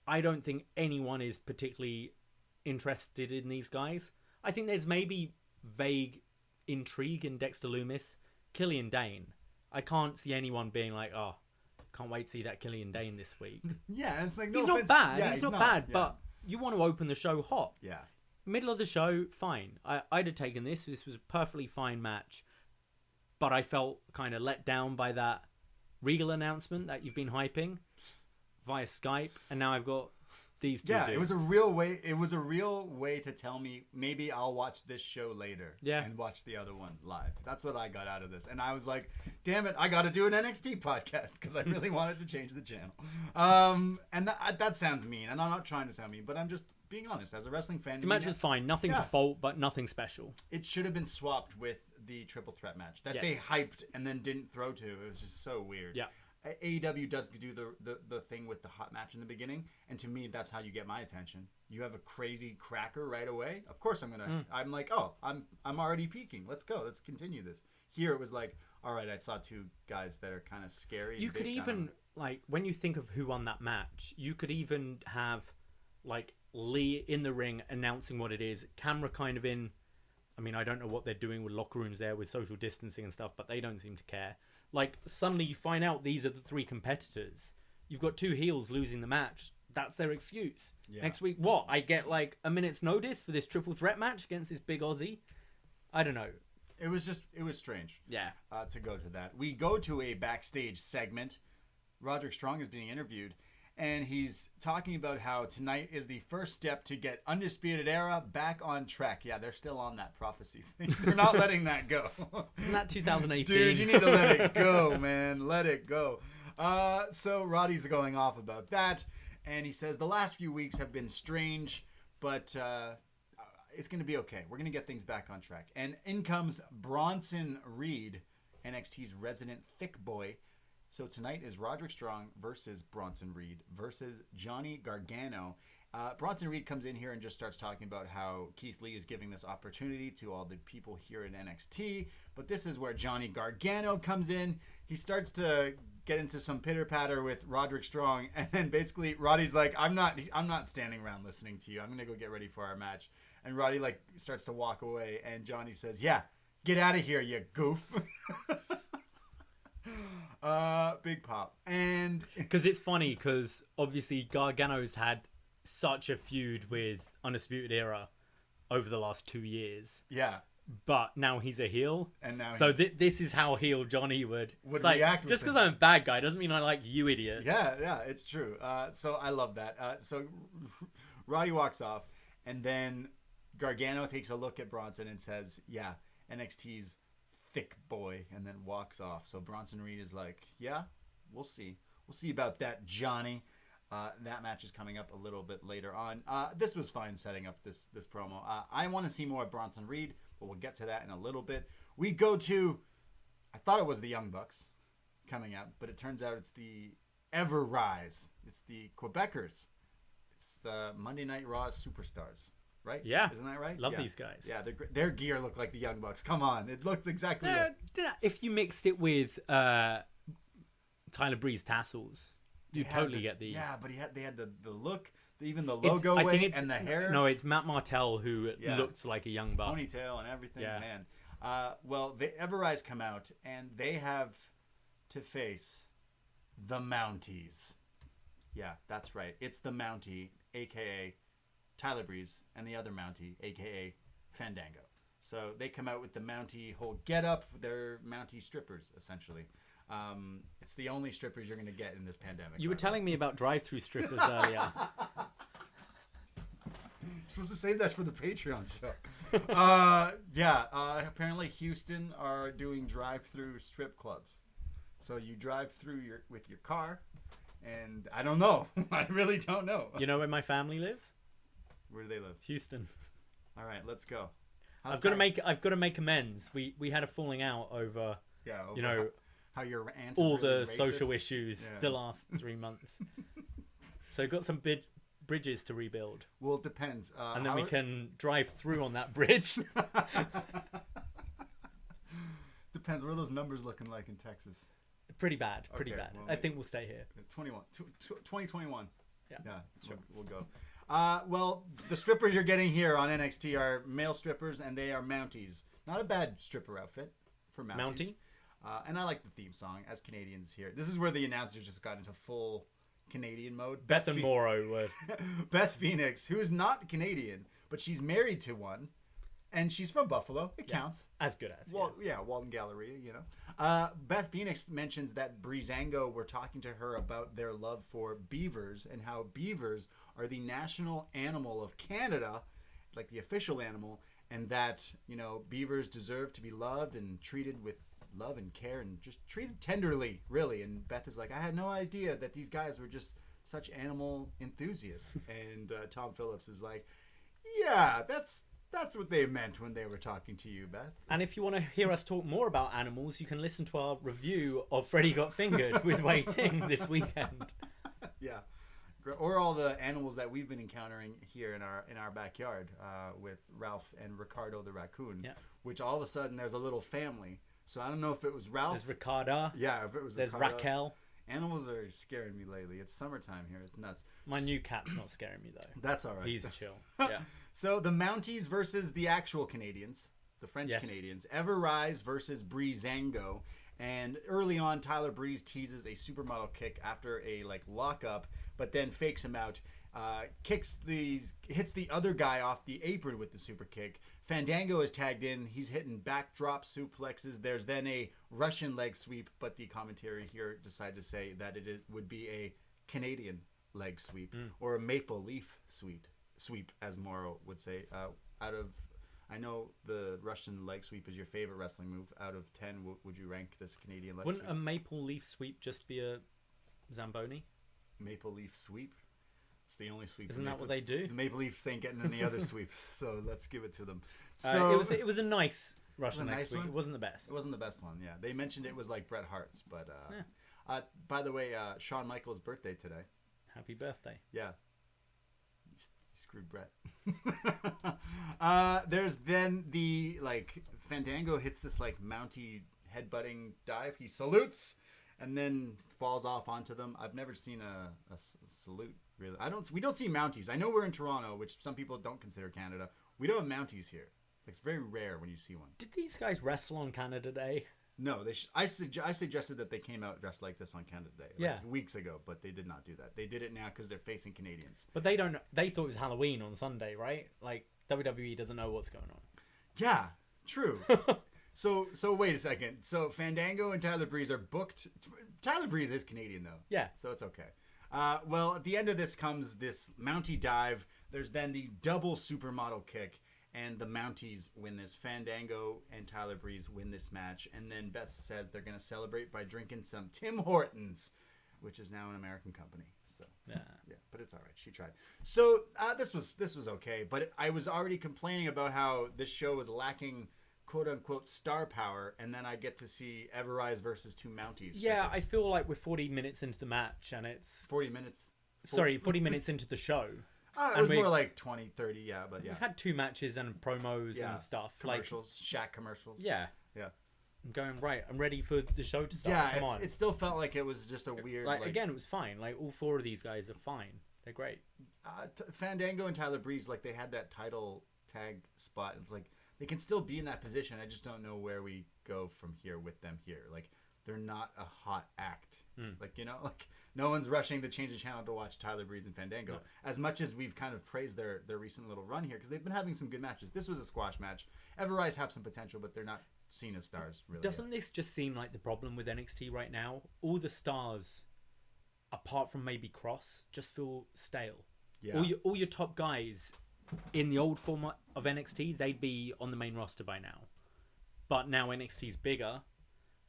I don't think anyone is particularly interested in these guys. I think there's maybe vague intrigue in Dexter Lumis. Killian Dain, I can't see anyone being like, oh, can't wait to see that Killian Dain this week. Yeah, and it's like, he's not bad. Yeah, he's not bad, but you want to open the show hot. Yeah. Middle of the show, fine. I'd have taken this. This was a perfectly fine match. But I felt kind of let down by that Regal announcement that you've been hyping via Skype. And now I've got these two dudes. It was a real way to tell me maybe I'll watch this show later and watch the other one live. That's what I got out of this. And I was like, damn it, I got to do an NXT podcast because I really wanted to change the channel. And that sounds mean. And I'm not trying to sound mean, but I'm just being honest. As a wrestling fan, the match was fine. Nothing to fault, but nothing special. It should have been swapped with the triple threat match that they hyped and then didn't throw to. It was just so weird. Yeah. AEW does do the thing with the hot match in the beginning, and to me, that's how you get my attention. You have a crazy cracker right away. Of course, I'm like, oh, I'm already peaking. Let's go. Let's continue this. Here, it was like, all right, I saw two guys that are kind of scary. You could even like when you think of who won that match, you could even have like Lee in the ring announcing what it is, camera kind of in. I mean, I don't know what they're doing with locker rooms there with social distancing and stuff, but they don't seem to care. Like, suddenly you find out these are the three competitors. You've got two heels losing the match. That's their excuse. Yeah. Next week, what? I get like a minute's notice for this triple threat match against this big Aussie? I don't know. It was strange. Yeah. To go to that. We go to a backstage segment. Roderick Strong is being interviewed. And he's talking about how tonight is the first step to get Undisputed Era back on track. Yeah, they're still on that prophecy thing. They're not letting that go. Isn't that 2018? Dude, you need to let it go, man. Let it go. So Roddy's going off about that. And he says the last few weeks have been strange, but it's going to be okay. We're going to get things back on track. And in comes Bronson Reed, NXT's resident thick boy. So tonight is Roderick Strong versus Bronson Reed versus Johnny Gargano. Bronson Reed comes in here and just starts talking about how Keith Lee is giving this opportunity to all the people here in NXT. But this is where Johnny Gargano comes in. He starts to get into some pitter-patter with Roderick Strong. And then basically Roddy's like, I'm not standing around listening to you. I'm going to go get ready for our match. And Roddy like starts to walk away. And Johnny says, yeah, get out of here, you goof. Big pop. And because it's funny because obviously Gargano's had such a feud with Undisputed Era over the last 2 years. Yeah. But now he's a heel. And now so this is how heel Johnny would like, react. Just because I'm a bad guy doesn't mean I like you idiots. Yeah, it's true. So I love that. So Roddy walks off and then Gargano takes a look at Bronson and says, yeah, NXT's thick boy, and then walks off. So Bronson Reed is like, yeah, we'll see about that, Johnny. That match is coming up a little bit later on. This was fine setting up this promo. I want to see more of Bronson Reed, but we'll get to that in a little bit. We go to, I thought it was the Young Bucks coming out, but it turns out it's the Ever Rise. It's the Quebecers. It's the Monday Night Raw Superstars. Right? Yeah. Isn't that right? Love these guys. Yeah, their gear looked like the Young Bucks. Come on. It looked exactly like... If you mixed it with Tyler Bree's tassels, you'd totally get the... Yeah, but they had the look, even the logo and the hair. No, it's Matt Martell who looked like a Young Buck. Ponytail and everything, man. Well, the Everrise come out, and they have to face the Mounties. Yeah, that's right. It's the Mountie, a.k.a. Tyler Breeze, and the other Mountie, a.k.a. Fandango. So they come out with the Mountie whole get-up. They're Mountie strippers, essentially. It's the only strippers you're going to get in this pandemic. You were telling me about drive-through strippers earlier. supposed to save that for the Patreon show. Apparently Houston are doing drive-through strip clubs. So you drive through with your car, and I don't know. I really don't know. You know where my family lives? Where do they live? Houston. All right, let's go. I've got to make amends. We had a falling out over how your aunt all is really the racist. social issues the last 3 months. So got some big bridges to rebuild. Well, it depends. And then we can drive through on that bridge. Depends. What are those numbers looking like in Texas? Pretty bad. Pretty Okay, bad. well, I think we'll stay here. 2021. Yeah. Sure. We'll go. Well, the strippers you're getting here on NXT are male strippers, and they are Mounties. Not a bad stripper outfit for Mounties. Mountie? And I like the theme song, as Canadians here. This is where the announcers just got into full Canadian mode. Beth and Morrow were... Beth Phoenix, who is not Canadian, but she's married to one, and she's from Buffalo. It counts. As good as. Well, Walton Galleria, Beth Phoenix mentions that Breezango were talking to her about their love for beavers and how beavers are the national animal of Canada, like the official animal, and that, beavers deserve to be loved and treated with love and care and just treated tenderly, really. And Beth is like, I had no idea that these guys were just such animal enthusiasts. And Tom Phillips is like, yeah, that's what they meant when they were talking to you, Beth. And if you want to hear us talk more about animals, you can listen to our review of Freddy Got Fingered with Wei Ting this weekend. Yeah. Or all the animals that we've been encountering here in our backyard with Ralph and Ricardo the raccoon, which all of a sudden there's a little family. So I don't know if it was Ralph. There's Ricardo. Yeah, if it was There's Ricardo. Raquel. Animals are scaring me lately. It's summertime here. It's nuts. My new cat's not scaring me, though. That's all right. He's chill. Yeah. So the Mounties versus the actual Canadians, the French Canadians. Everrise versus Breezango. And early on, Tyler Breeze teases a supermodel kick after a lockup, but then fakes him out. Hits the other guy off the apron with the super kick. Fandango is tagged in. He's hitting backdrop suplexes. There's then a Russian leg sweep, but the commentary here decided to say that would be a Canadian leg sweep or a maple leaf sweep, as Morrow would say. I know the Russian leg sweep is your favorite wrestling move. Out of 10, would you rank this Canadian leg Wouldn't sweep? a maple leaf sweep just be a Zamboni? Maple leaf sweep? It's the only sweep. Isn't that what they do? The Maple Leafs ain't getting any other sweeps, so let's give it to them. So it was a nice Russian leg nice sweep. one? It wasn't the best. It wasn't the best one, yeah. They mentioned it was like Bret Hart's, but by the way, Shawn Michaels' birthday today. Happy birthday. Yeah. You screwed Bret. There's then the Fandango hits this Mountie headbutting dive. He salutes and then falls off onto them. I've never seen a salute, really. We don't see Mounties. I know we're in Toronto, which some people don't consider Canada. We don't have Mounties here. It's very rare when you see one. Did these guys wrestle on Canada Day? No, I suggested that they came out dressed like this on Canada Day weeks ago, but they did not do that. They did it now because they're facing Canadians. But they thought it was Halloween on Sunday, right? WWE doesn't know what's going on. Yeah, true. So wait a second. So Fandango and Tyler Breeze are booked. Tyler Breeze is Canadian though. Yeah. So it's okay. Well, at the end of this comes this Mountie dive. There's then the double supermodel kick, and the Mounties win this. Fandango and Tyler Breeze win this match, and then Beth says they're going to celebrate by drinking some Tim Hortons, which is now an American company. So yeah, but it's all right. She tried. So this was okay, but I was already complaining about how this show was lacking quote unquote star power, and then I get to see Everrise versus two Mounties. Yeah, I feel like we're 40 minutes into the match, and it's 40 minutes. 40 minutes into the show. It was more like 20, 30, yeah, but yeah. We've had 2 matches and promos and stuff. Commercials, Shaq commercials. Yeah. Yeah. I'm going, right, I'm ready for the show to start. Yeah, Come on. It still felt like it was just a weird... Again, it was fine. All 4 of these guys are fine. They're great. Fandango and Tyler Breeze, they had that title tag spot. It's they can still be in that position. I just don't know where we go from here with them here. They're not a hot act. No one's rushing to change the channel to watch Tyler Breeze and Fandango. No. As much as we've kind of praised their recent little run here, because they've been having some good matches. This was a squash match. Everrise have some potential, but they're not seen as stars, really. Doesn't this just seem like the problem with NXT right now? All the stars, apart from maybe Kross, just feel stale. Yeah. All your top guys in the old format of NXT, they'd be on the main roster by now. But now NXT's bigger,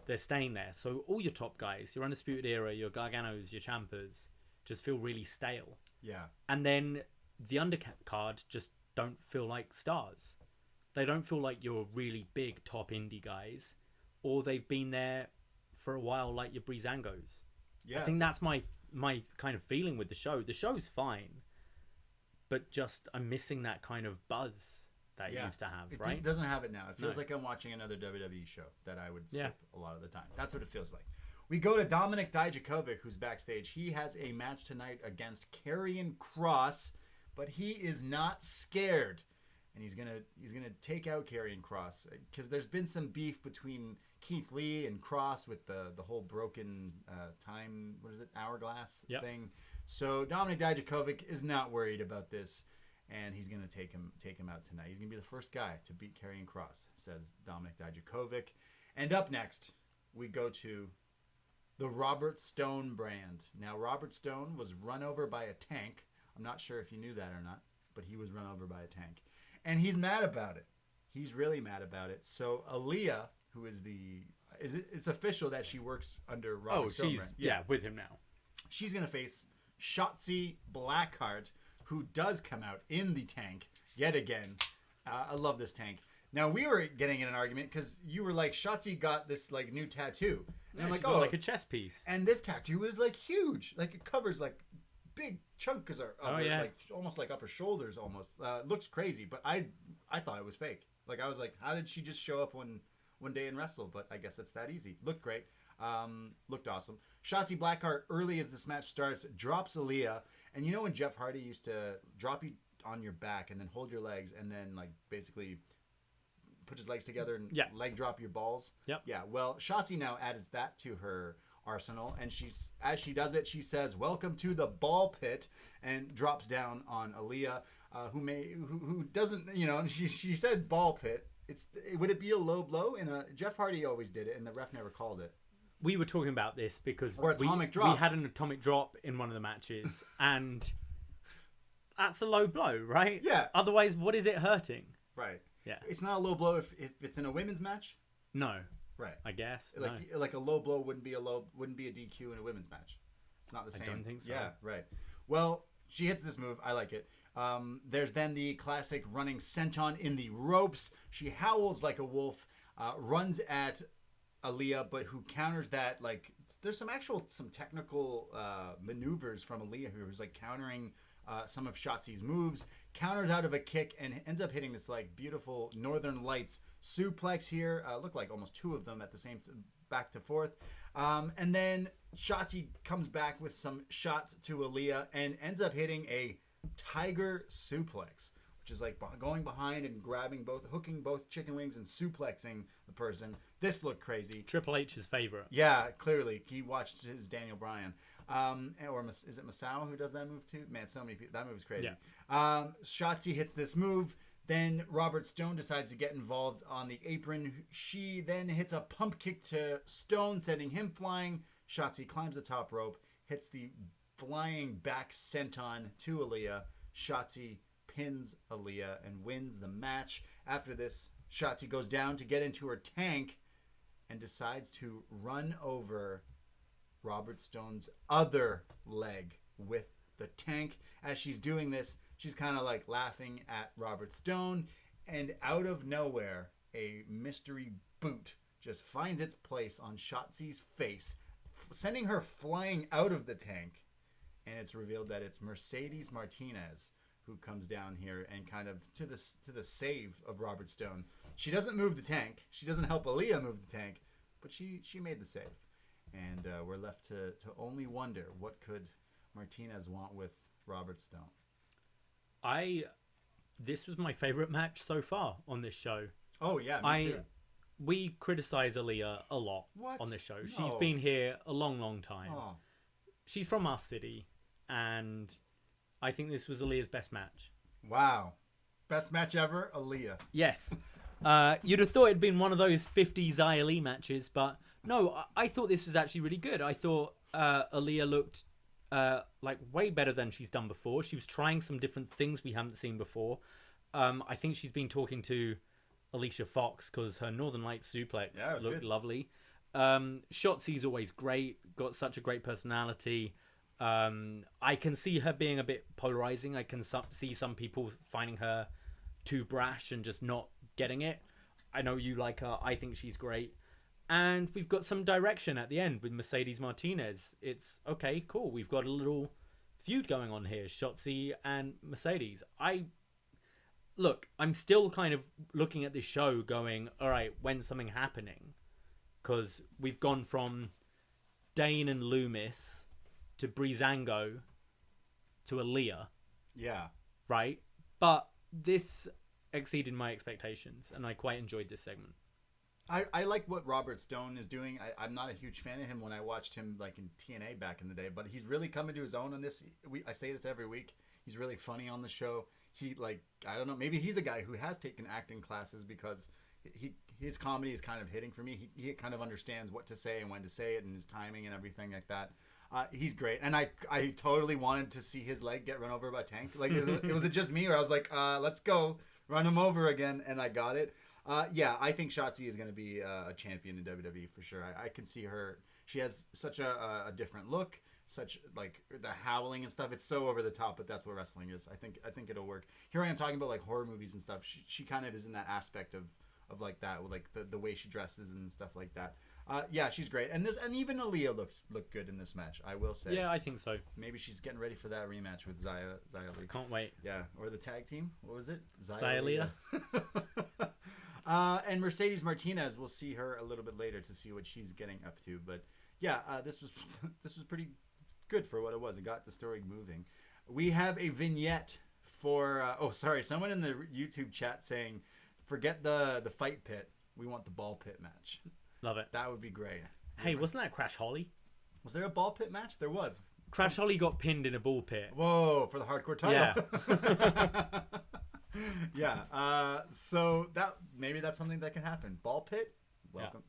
they're staying there. So all your top guys, your Undisputed Era, your Garganos, your Ciampas, just feel really stale. Yeah. And then the undercard just don't feel like stars. They don't feel like your really big top indie guys, or they've been there for a while like your Breezangos. Yeah. I think that's my kind of feeling with the show. The show's fine, but just I'm missing that kind of buzz that it used to have, right? It doesn't have it now. It feels like I'm watching another WWE show that I would skip a lot of the time. That's what it feels like. We go to Dominik Dijakovic, who's backstage. He has a match tonight against Karrion Kross, but he is not scared. And he's gonna take out Karrion Kross because there's been some beef between Keith Lee and Kross with the whole broken time, what is it, hourglass thing. So Dominik Dijakovic is not worried about this, and he's gonna take him out tonight. He's gonna be the first guy to beat Karrion Kross, says Dominik Dijakovic. And up next, we go to the Robert Stone brand. Now, Robert Stone was run over by a tank. I'm not sure if you knew that or not, but he was run over by a tank. And he's mad about it. He's really mad about it. So Aaliyah, who is it's official that she works under Robert Stone. She's brand. with him now. She's going to face Shotzi Blackheart, who does come out in the tank yet again. I love this tank. Now, we were getting in an argument because you were like, Shotzi got this like new tattoo. And I'm like, like a chess piece. And this tattoo is like huge. Like it covers like big chunks of her, like almost like upper shoulders almost. Looks crazy, but I thought it was fake. Like I was like, how did she just show up one day and wrestle? But I guess it's that easy. Looked great. Looked awesome. Shotzi Blackheart, early as this match starts, drops Aaliyah. And you know when Jeff Hardy used to drop you on your back and then hold your legs and then like basically put his legs together and leg drop your balls? Yep. Yeah. Well, Shotzi now adds that to her arsenal, and as she does it, she says, "Welcome to the ball pit," and drops down on Aaliyah, who doesn't, and she said ball pit. Would it be a low blow? Jeff Hardy always did it, and the ref never called it. We were talking about this because we had an atomic drop in one of the matches, and that's a low blow, right? Yeah. Otherwise, what is it hurting? Right. Yeah. It's not a low blow if it's in a women's match. No. Right. I guess. Like a low blow wouldn't be a DQ in a women's match. It's not the same. I don't think so. Yeah, right. Well, she hits this move. I like it. There's then the classic running senton in the ropes. She howls like a wolf, runs at Aaliyah, but who counters that. Like there's some technical maneuvers from Aaliyah who's like countering some of Shotzi's moves, counters out of a kick, and ends up hitting this like beautiful Northern Lights suplex here. Looked like almost two of them at the same back to forth. And then Shotzi comes back with some shots to Aaliyah and ends up hitting a tiger suplex, which is like going behind and hooking both chicken wings and suplexing the person. This looked crazy. Triple H's favorite. Yeah, clearly. He watched his Daniel Bryan. Or is it Masao who does that move too? Man, so many people. That move is crazy. Yeah. Shotzi hits this move. Then Robert Stone decides to get involved on the apron. She then hits a pump kick to Stone, sending him flying. Shotzi climbs the top rope, hits the flying back senton to Aaliyah. Shotzi pins Aaliyah and wins the match. After this, Shotzi goes down to get into her tank and decides to run over Robert Stone's other leg with the tank. As she's doing this, she's kind of like laughing at Robert Stone, and out of nowhere, a mystery boot just finds its place on Shotzi's face, sending her flying out of the tank. And it's revealed that it's Mercedes Martinez who comes down here and kind of to the save of Robert Stone. She doesn't move the tank. She doesn't help Aaliyah move the tank, but she made the save. And we're left to only wonder, what could Martinez want with Robert Stone? This was my favorite match so far on this show. Oh yeah, me too. We criticize Aaliyah a lot on this show. No. She's been here a long time. Oh. She's from our city, and I think this was Aaliyah's best match. Wow. Best match ever, Aaliyah. Yes. You'd have thought it'd been one of those 50s ILE matches, but no, I thought this was actually really good. I thought Aaliyah looked like way better than she's done before. She was trying some different things we haven't seen before. I think she's been talking to Alicia Fox because her Northern Lights suplex looked lovely. Shotzi's always great, got such a great personality. I can see her being a bit polarizing. I can see some people finding her too brash and just not getting it. I know you like her. I think she's great. And we've got some direction at the end with Mercedes Martinez. It's okay, cool. We've got a little feud going on here, Shotzi and Mercedes. I'm still kind of looking at this show going, all right, when's something happening? Because we've gone from Dain and Lumis to Breezango to Aaliyah. Yeah. Right? But this exceeded my expectations, and I quite enjoyed this segment. I like what Robert Stone is doing. I'm not a huge fan of him when I watched him like in TNA back in the day, but he's really coming to his own on this. I say this every week. He's really funny on the show. I don't know, maybe he's a guy who has taken acting classes because his comedy is kind of hitting for me. He kind of understands what to say and when to say it and his timing and everything like that. He's great, and I totally wanted to see his leg get run over by a tank. Like, it was just me where I was like, let's go run him over again, and I got it. Yeah, I think Shotzi is going to be a champion in WWE for sure. I can see her. She has such a different look, such like the howling and stuff. It's so over the top, but that's what wrestling is. I think it'll work. Here I am talking about like horror movies and stuff. She kind of is in that aspect of like that, with like the way she dresses and stuff like that. Yeah, she's great, and even Aaliyah looked good in this match. I will say. Yeah, I think so. Maybe she's getting ready for that rematch with Xia Li. Can't wait. Yeah, or the tag team. What was it? Xia Li. And Mercedes Martinez, we'll see her a little bit later to see what she's getting up to. But yeah, this was pretty good for what it was. It got the story moving. We have a vignette for. Someone in the YouTube chat saying, "Forget the fight pit. We want the ball pit match." Love it. That would be great. Hey, wasn't that Crash Holly? Was there a ball pit match? There was. Crash Holly got pinned in a ball pit. Whoa, for the hardcore title. Yeah. Yeah. So maybe that's something that can happen. Ball pit.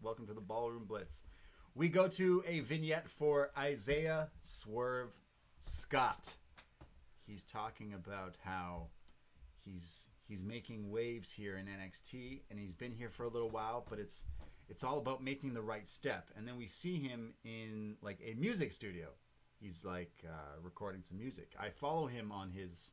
Welcome to the Ballroom Blitz. We go to a vignette for Isaiah Swerve Scott. He's talking about how he's making waves here in NXT, and he's been here for a little while, but it's all about making the right step. And then we see him in like a music studio. He's like recording some music. I follow him on his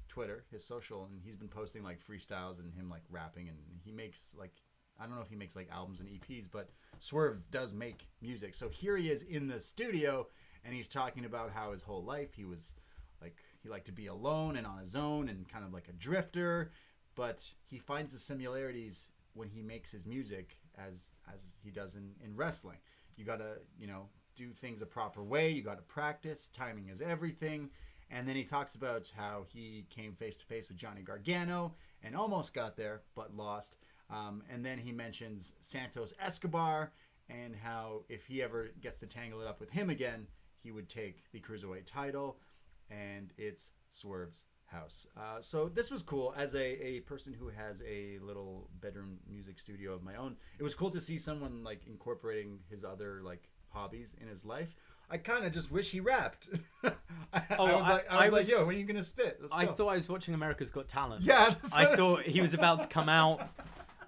Twitter, his social, and he's been posting like freestyles and him like rapping, and he makes like, I don't know if he makes like albums and EPs, but Swerve does make music. So here he is in the studio, and he's talking about how his whole life he was like, he liked to be alone and on his own and kind of like a drifter, but he finds the similarities when he makes his music as he does in wrestling. You gotta, do things the proper way. You gotta practice. Timing is everything. And then he talks about how he came face to face with Johnny Gargano and almost got there, but lost. And then he mentions Santos Escobar and how if he ever gets to tangle it up with him again, he would take the Cruiserweight title, and it's Swerve's house. So this was cool. As a person who has a little bedroom music studio of my own, it was cool to see someone like incorporating his other like hobbies in his life. I kind of just wish he rapped. I was like, yo, when are you gonna spit? I thought I was watching America's Got Talent. Yeah, I thought he was about to come out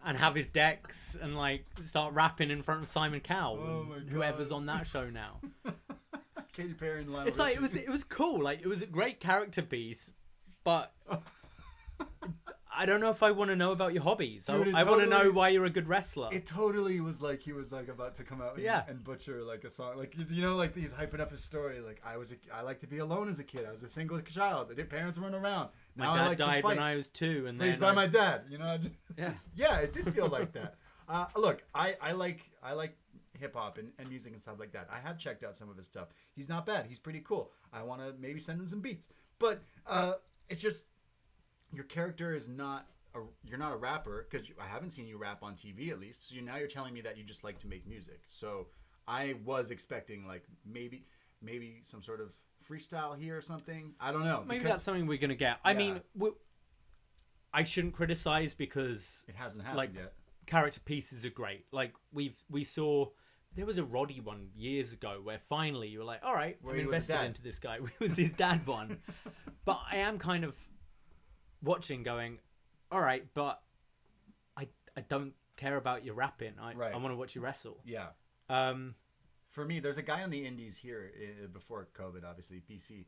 and have his decks and like start rapping in front of Simon Cowell, and whoever's on that show now. Katy Perry and Lionel It's like it was cool. Like, it was a great character piece, but I don't know if I want to know about your hobbies. Dude, I want to know why you're a good wrestler. It totally was like he was like about to come out and butcher like a song. Like, like he's hyping up his story. Like, I like to be alone as a kid. I was a single child. Parents weren't around. Now my I dad like died to fight. when I was 2, and raised by my dad. It did feel like that. Look, I like hip hop and music and stuff like that. I have checked out some of his stuff. He's not bad. He's pretty cool. I want to maybe send him some beats. But it's just, your character is not you're not a rapper, because I haven't seen you rap on TV at least. So now you're telling me that you just like to make music. So I was expecting like maybe some sort of freestyle here or something. I don't know. Maybe that's something we're gonna get. I mean, I shouldn't criticize because it hasn't happened yet. Character pieces are great. Like we saw there was a Roddy one years ago where finally you were like, all right, Where I'm he was invested dad. into this guy. It was his dad one. But I am kind of watching going, all right, but I don't care about your rapping. I want to watch you wrestle. Yeah. For me, there's a guy on the indies here before COVID, obviously, BC.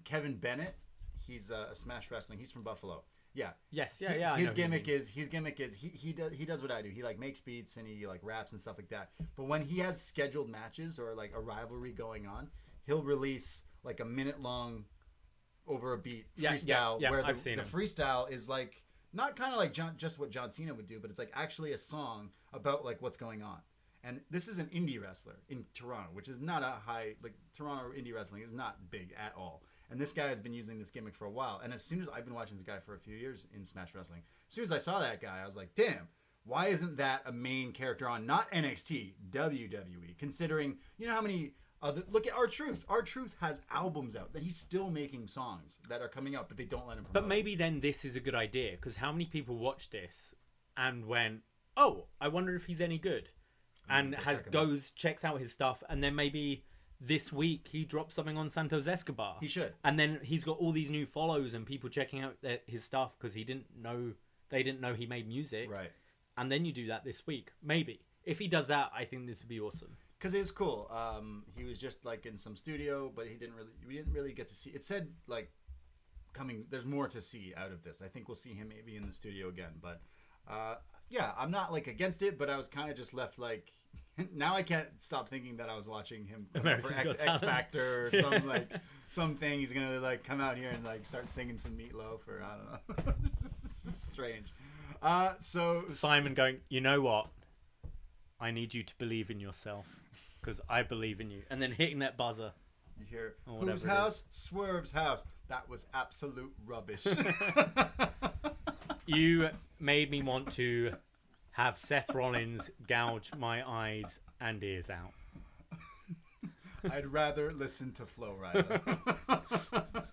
Kevin Bennett. He's a Smash Wrestling. He's from Buffalo. Yeah. Yes. Yeah. His gimmick is he does what I do. He like makes beats and he like raps and stuff like that. But when he has scheduled matches or like a rivalry going on, he'll release like a minute long over a beat freestyle where the freestyle is like not kind of like just what John Cena would do, but it's like actually a song about like what's going on. And this is an indie wrestler in Toronto, which is not a high, like Toronto indie wrestling is not big at all. And this guy has been using this gimmick for a while. And as soon as I've been watching this guy for a few years in Smash Wrestling, as soon as I saw that guy, I was like, damn, why isn't that a main character on not NXT, WWE? Considering, you know how many other, look at R-Truth. R-Truth has albums out that he's still making songs that are coming out, but they don't let him promote. But maybe then this is a good idea, because how many people watch this and went, oh, I wonder if he's any good? And checks out his stuff, and then maybe this week he drops something on Santos Escobar. He should. And then he's got all these new follows and people checking out his stuff because they didn't know he made music. Right. And then you do that this week. Maybe. If he does that, I think this would be awesome. Because it was cool. He was just like in some studio, but we didn't really get to see. It said like there's more to see out of this. I think we'll see him maybe in the studio again, but yeah, I'm not like against it, but I was kind of just left like, now I can't stop thinking that I was watching him for X Factor or something. He's gonna like come out here and like start singing some Meatloaf or I don't know. Strange. So Simon going, you know what? I need you to believe in yourself because I believe in you, and then hitting that buzzer. You hear whose house? Swerve's house. That was absolute rubbish. You made me want to have Seth Rollins gouge my eyes and ears out. I'd rather listen to Flo Rida.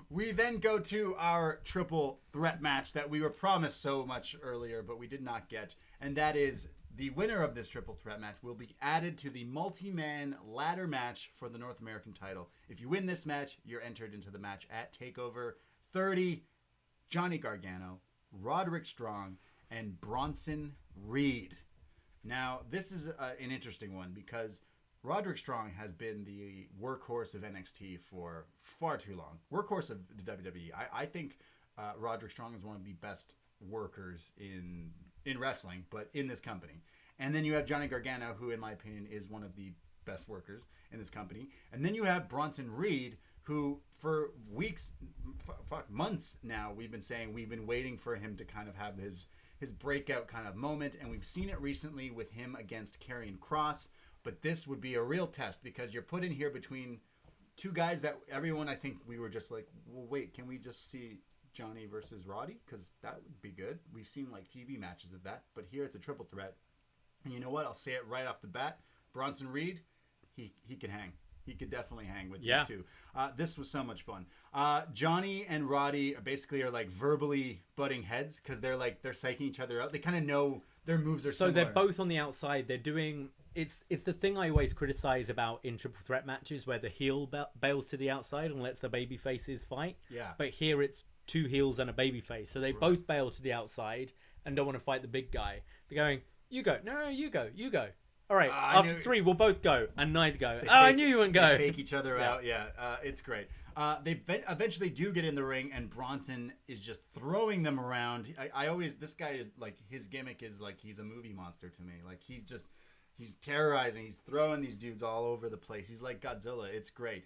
We then go to our triple threat match that we were promised so much earlier, but we did not get. And that is the winner of this triple threat match will be added to the multi-man ladder match for the North American title. If you win this match, you're entered into the match at TakeOver 30. Johnny Gargano, Roderick Strong, and Bronson Reed. Now, this is an interesting one because Roderick Strong has been the workhorse of NXT for far too long. Workhorse of the WWE. I think Roderick Strong is one of the best workers in wrestling, but in this company. And then you have Johnny Gargano, who in my opinion is one of the best workers in this company. And then you have Bronson Reed, who for weeks, months now, we've been waiting for him to kind of have his breakout kind of moment. And we've seen it recently with him against Karrion Kross. But this would be a real test because you're put in here between two guys that everyone, I think we were just like, well, wait, can we just see Johnny versus Roddy? Because that would be good. We've seen like TV matches of that. But here it's a triple threat. And you know what? I'll say it right off the bat. Bronson Reed, he can hang. He could definitely hang with these two. This was so much fun. Johnny and Roddy are like verbally butting heads because they're psyching each other out. They kind of know their moves are similar. So they're both on the outside. They're doing... It's the thing I always criticize about in triple threat matches where the heel bails to the outside and lets the baby faces fight. Yeah. But here it's two heels and a baby face. So they both bail to the outside and don't want to fight the big guy. They're going, you go. No, you go. All right, after three, we'll both go, and neither go. I knew you wouldn't go. They fake each other out. Yeah, it's great. They eventually do get in the ring, and Bronson is just throwing them around. This guy is like, his gimmick is like he's a movie monster to me. Like he's terrorizing. He's throwing these dudes all over the place. He's like Godzilla. It's great.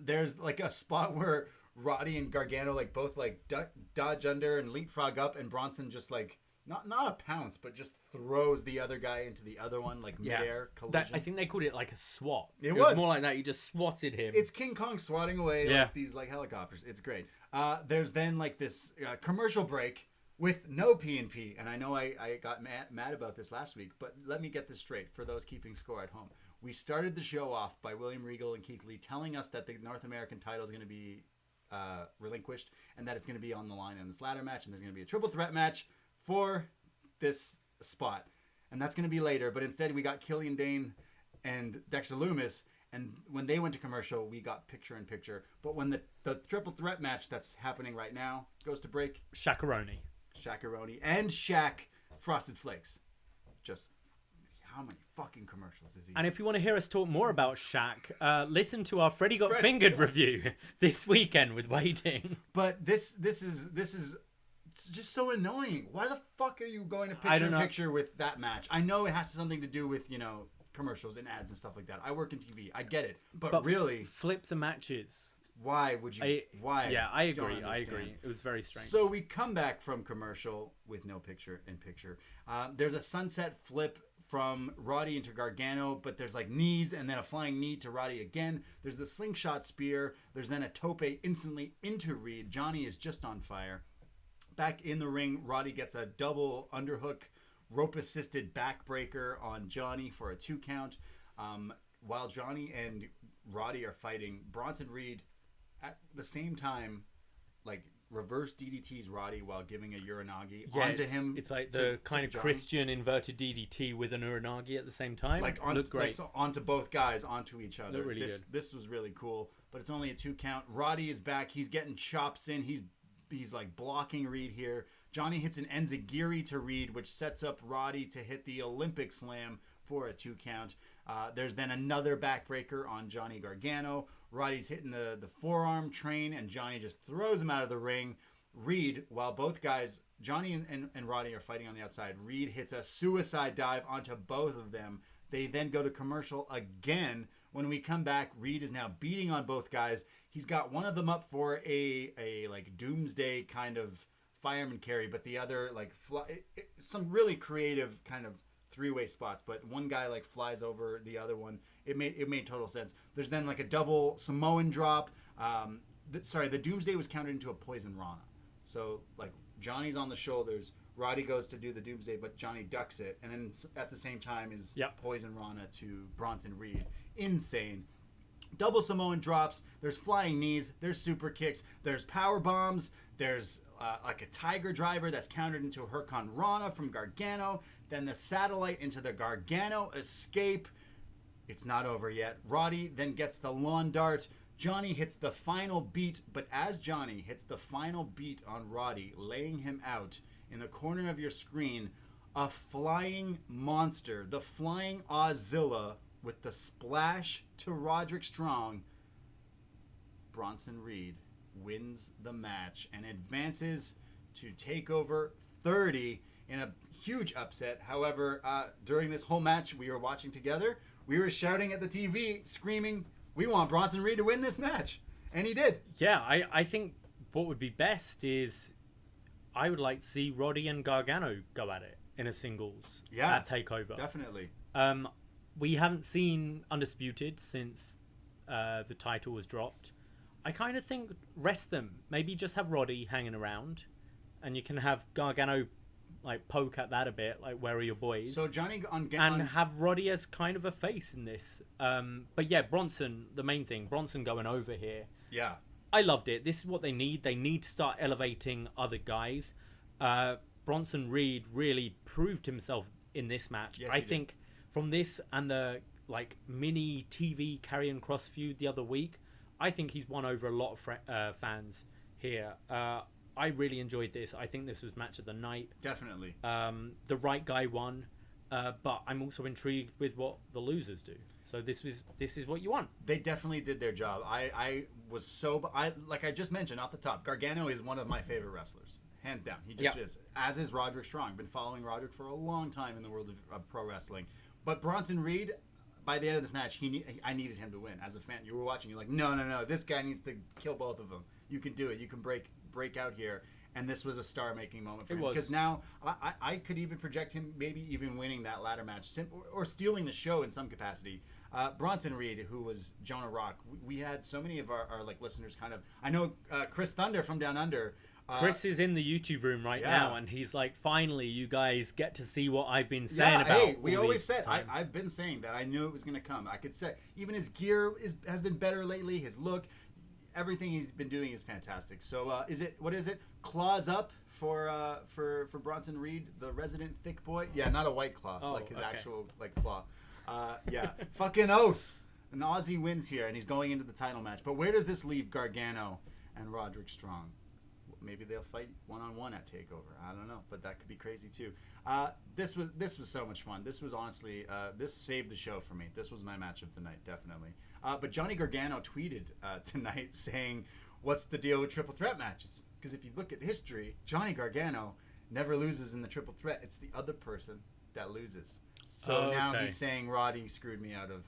There's like a spot where Roddy and Gargano like both like dodge under and leapfrog up, and Bronson just like. Not a pounce, but just throws the other guy into the other one, like midair collision. I think they called it like a swat. It was more like that. You just swatted him. It's King Kong swatting away like these like helicopters. It's great. There's then like this commercial break with no P&P. And I know I got mad about this last week, but let me get this straight for those keeping score at home. We started the show off by William Regal and Keith Lee telling us that the North American title is going to be relinquished and that it's going to be on the line in this ladder match, and there's going to be a triple threat match for this spot. and that's going to be later. But instead, we got Killian Dain and Dexter Lumis. And when they went to commercial, we got picture-in-picture. But when the triple threat match that's happening right now goes to break... Shakaroni and Shaq Frosted Flakes. Just how many fucking commercials is he? And if you want to hear us talk more about Shaq, listen to our Freddie Got Fingered review this weekend with Waiting. But this is it's just so annoying. Why the fuck are you going to picture-in-picture with that match? I know it has something to do with, commercials and ads and stuff like that. I work in TV. I get it. But really... Flip the matches. Why would you... Why? Yeah, I agree. It was very strange. So we come back from commercial with no picture-in-picture. There's a sunset flip from Roddy into Gargano, but there's like knees and then a flying knee to Roddy again. There's the slingshot spear. There's then a tope instantly into Reed. Johnny is just on fire. Back in the ring, Roddy gets a double underhook rope-assisted backbreaker on Johnny for a 2 count. While Johnny and Roddy are fighting, Bronson Reed at the same time, like, reverse DDTs Roddy while giving a Uranagi onto him. It's like the kind of Johnny. Christian inverted DDT with an Uranagi at the same time. Looked great. Like, so onto both guys, onto each other. Looked really good. This was really cool, but it's only a 2 count. Roddy is back. He's getting chops in. He's like blocking Reed here. Johnny hits an enzigiri to Reed, which sets up Roddy to hit the Olympic Slam for a 2 count. There's then another backbreaker on Johnny Gargano. Roddy's hitting the forearm train, and Johnny just throws him out of the ring. Reed, while both guys, Johnny and Roddy are fighting on the outside, Reed hits a suicide dive onto both of them. They then go to commercial again. When we come back, Reed is now beating on both guys. He's got one of them up for a like doomsday kind of fireman carry, but the other like some really creative kind of 3-way spots. But one guy like flies over the other one. It made total sense. There's then like a double Samoan drop. The doomsday was counted into a poison Rana. So like Johnny's on the shoulders. Roddy goes to do the doomsday, but Johnny ducks it, and then at the same time is poison Rana to Bronson Reed. Insane. Double Samoan drops. There's flying knees. There's super kicks. There's power bombs. There's like a tiger driver that's countered into a Hurricane Rana from Gargano. Then the satellite into the Gargano escape. It's not over yet. Roddy then gets the lawn dart. Johnny hits the final beat, but as Johnny hits the final beat on Roddy, laying him out in the corner of your screen, a flying monster, the flying Ozilla, with the splash to Roderick Strong, Bronson Reed wins the match and advances to TakeOver 30 in a huge upset. However, during this whole match we were watching together, we were shouting at the TV, screaming, we want Bronson Reed to win this match. And he did. Yeah, I think what would be best is I would like to see Roddy and Gargano go at it in a singles at TakeOver. Definitely. We haven't seen Undisputed since the title was dropped. I kind of think rest them. Maybe just have Roddy hanging around, and you can have Gargano like poke at that a bit, like where are your boys? So Johnny and have Roddy as kind of a face in this. But yeah, Bronson, the main thing, Bronson going over here. Yeah, I loved it. This is what they need. They need to start elevating other guys. Bronson Reed really proved himself in this match. Yes, I think from this and the like mini TV Karrion Kross feud the other week, I think he's won over a lot of fans here. I really enjoyed this. I think this was match of the night. Definitely. The right guy won, but I'm also intrigued with what the losers do. So this is what you want. They definitely did their job. I like I just mentioned off the top, Gargano is one of my favorite wrestlers, hands down. He just is. As is Roderick Strong. Been following Roderick for a long time in the world of pro wrestling. But Bronson Reed, by the end of this match, I needed him to win. As a fan, you were watching, you're like, no, this guy needs to kill both of them. You can do it. You can break out here. And this was a star-making moment for him. Because now I could even project him maybe even winning that ladder match or stealing the show in some capacity. Bronson Reed, who was Jonah Rock, we had so many of our like listeners kind of... I know Chris Thunder from Down Under... Chris is in the YouTube room right now, and he's like, finally, you guys get to see what I've been saying about. Hey, we always said, I've been saying that. I knew it was going to come. I could say, even his gear has been better lately. His look, everything he's been doing is fantastic. So, what is it? Claws up for Bronson Reed, the resident thick boy. Yeah, not a White Claw, like his actual like claw. Yeah, fucking oath. An Aussie wins here, and he's going into the title match. But where does this leave Gargano and Roderick Strong? Maybe they'll fight one-on-one at TakeOver. I don't know, but that could be crazy too. This was so much fun. This was honestly this saved the show for me. This was my match of the night, definitely. But Johnny Gargano tweeted tonight saying, "What's the deal with triple threat matches?" Because if you look at history, Johnny Gargano never loses in the triple threat. It's the other person that loses. So now he's saying Roddy screwed me out of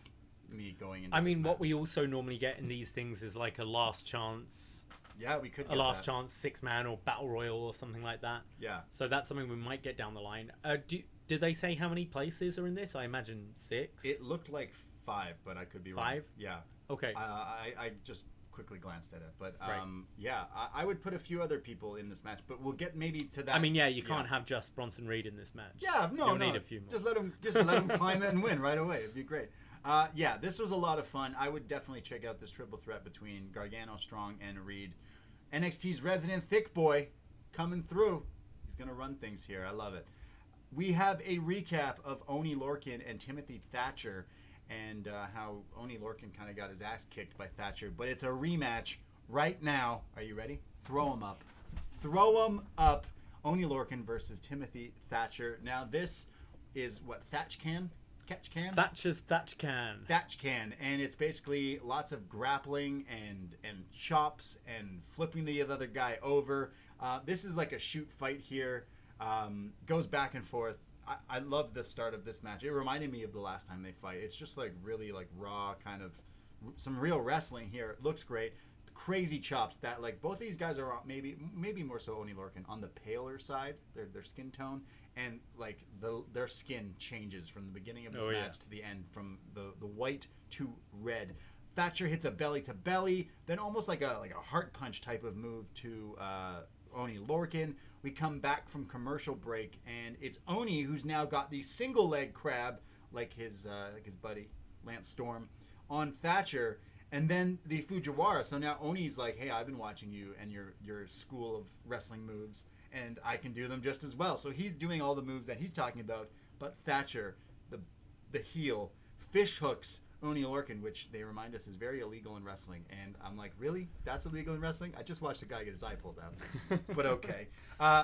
me going into. I mean, this what match. we also normally get in these things is like a last chance. Yeah, we could a last chance 6-man or battle royal or something like that. Yeah. So that's something we might get down the line. Did they say how many places are in this? I imagine 6. It looked like 5, but I could be wrong. 5? Yeah. Okay. I just quickly glanced at it, but yeah, I would put a few other people in this match, but we'll get maybe to that. I mean, yeah, you can't have just Bronson Reed in this match. Yeah, You'll need a few more. Just let him climb it and win right away. It'd be great. Yeah, this was a lot of fun. I would definitely check out this triple threat between Gargano, Strong, and Reed. NXT's resident thick boy coming through. He's going to run things here. I love it. We have a recap of Oney Lorcan and Timothy Thatcher and how Oney Lorcan kind of got his ass kicked by Thatcher. But it's a rematch right now. Are you ready? Throw him up. Throw him up. Oney Lorcan versus Timothy Thatcher. Now this is what, Thatch Can? Catch Can? Thatcher's Thatch Can. Thatch Can, and it's basically lots of grappling and chops and flipping the other guy over. This is like a shoot fight here. Goes back and forth. I love the start of this match. It reminded me of the last time they fight. It's just like really like raw, kind of some real wrestling here. It looks great. Crazy chops that like both these guys are maybe more so Oney Lorcan on the paler side, their skin tone, and like their skin changes from the beginning of this match to the end, from the white to red. Thatcher hits a belly to belly, then almost like a heart punch type of move to Oney Lorcan. We come back from commercial break, and it's Oney who's now got the single leg crab like his buddy Lance Storm on Thatcher. And then the Fujiwara. So now Oney's like, hey, I've been watching you and your school of wrestling moves, and I can do them just as well. So he's doing all the moves that he's talking about. But Thatcher, the heel, fish hooks Oney Lorcan, which they remind us is very illegal in wrestling. And I'm like, really? That's illegal in wrestling? I just watched a guy get his eye pulled out. But okay.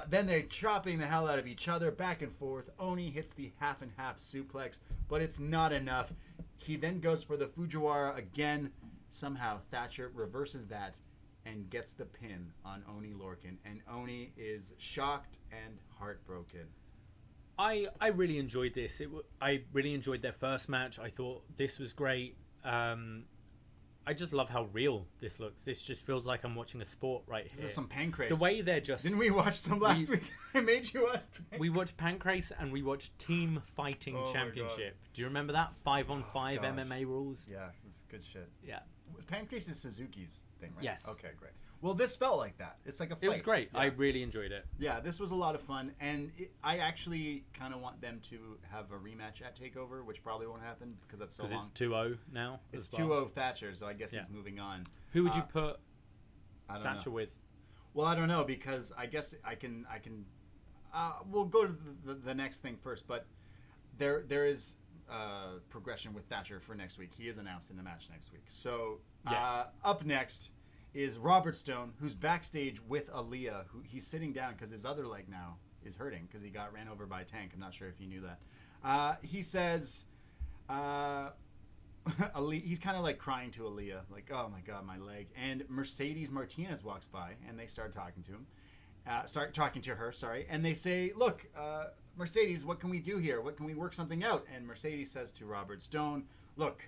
Then they're chopping the hell out of each other, back and forth. Oney hits the half and half suplex, but it's not enough. He then goes for the Fujiwara again. Somehow Thatcher reverses that and gets the pin on Oney Lorcan, and Oney is shocked and heartbroken. I really enjoyed this. I really enjoyed their first match. I thought this was great. I just love how real this looks. This just feels like I'm watching a sport right here. This is some Pancrase. The way they're just... Didn't we watch some last week? I made you watch Pancrase. We watched Pancrase and we watched Team Fighting Championship. Do you remember that? 5-on-5 MMA rules? Yeah, it's good shit. Yeah. Pancrase is Suzuki's thing, right? Yes. Okay, great. Well, this felt like that. It's like a fight. It was great. Yeah. I really enjoyed it. Yeah, this was a lot of fun, and I actually kind of want them to have a rematch at TakeOver, which probably won't happen because that's so long. Because it's 2-0 now. It's 2-0 Thatcher, so I guess he's moving on. Who would you put Thatcher with? Well, I don't know, because I guess I can. We'll go to the next thing first, but there is progression with Thatcher for next week. He is announced in the match next week. So up next is Robert Stone, who's backstage with Aaliyah, who he's sitting down because his other leg now is hurting because he got ran over by a tank. I'm not sure if you knew that. He says, he's kind of like crying to Aaliyah, like, oh my God, my leg. And Mercedes Martinez walks by, and they start talking to him. And they say, look, Mercedes, what can we do here? What can we work something out? And Mercedes says to Robert Stone, look,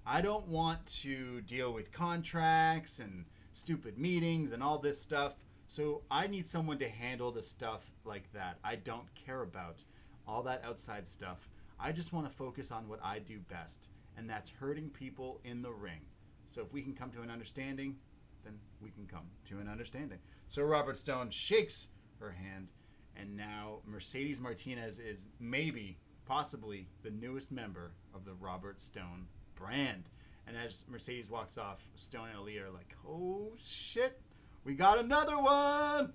I don't want to deal with contracts and stupid meetings and all this stuff, so I need someone to handle the stuff like that. I don't care about all that outside stuff. I just want to focus on what I do best, and that's hurting people in the ring. So if we can come to an understanding, then we can come to an understanding. So Robert Stone shakes her hand, and now Mercedes Martinez is possibly the newest member of the Robert Stone brand. And as Mercedes walks off, Stone and Aaliyah are like, oh shit, We got another one.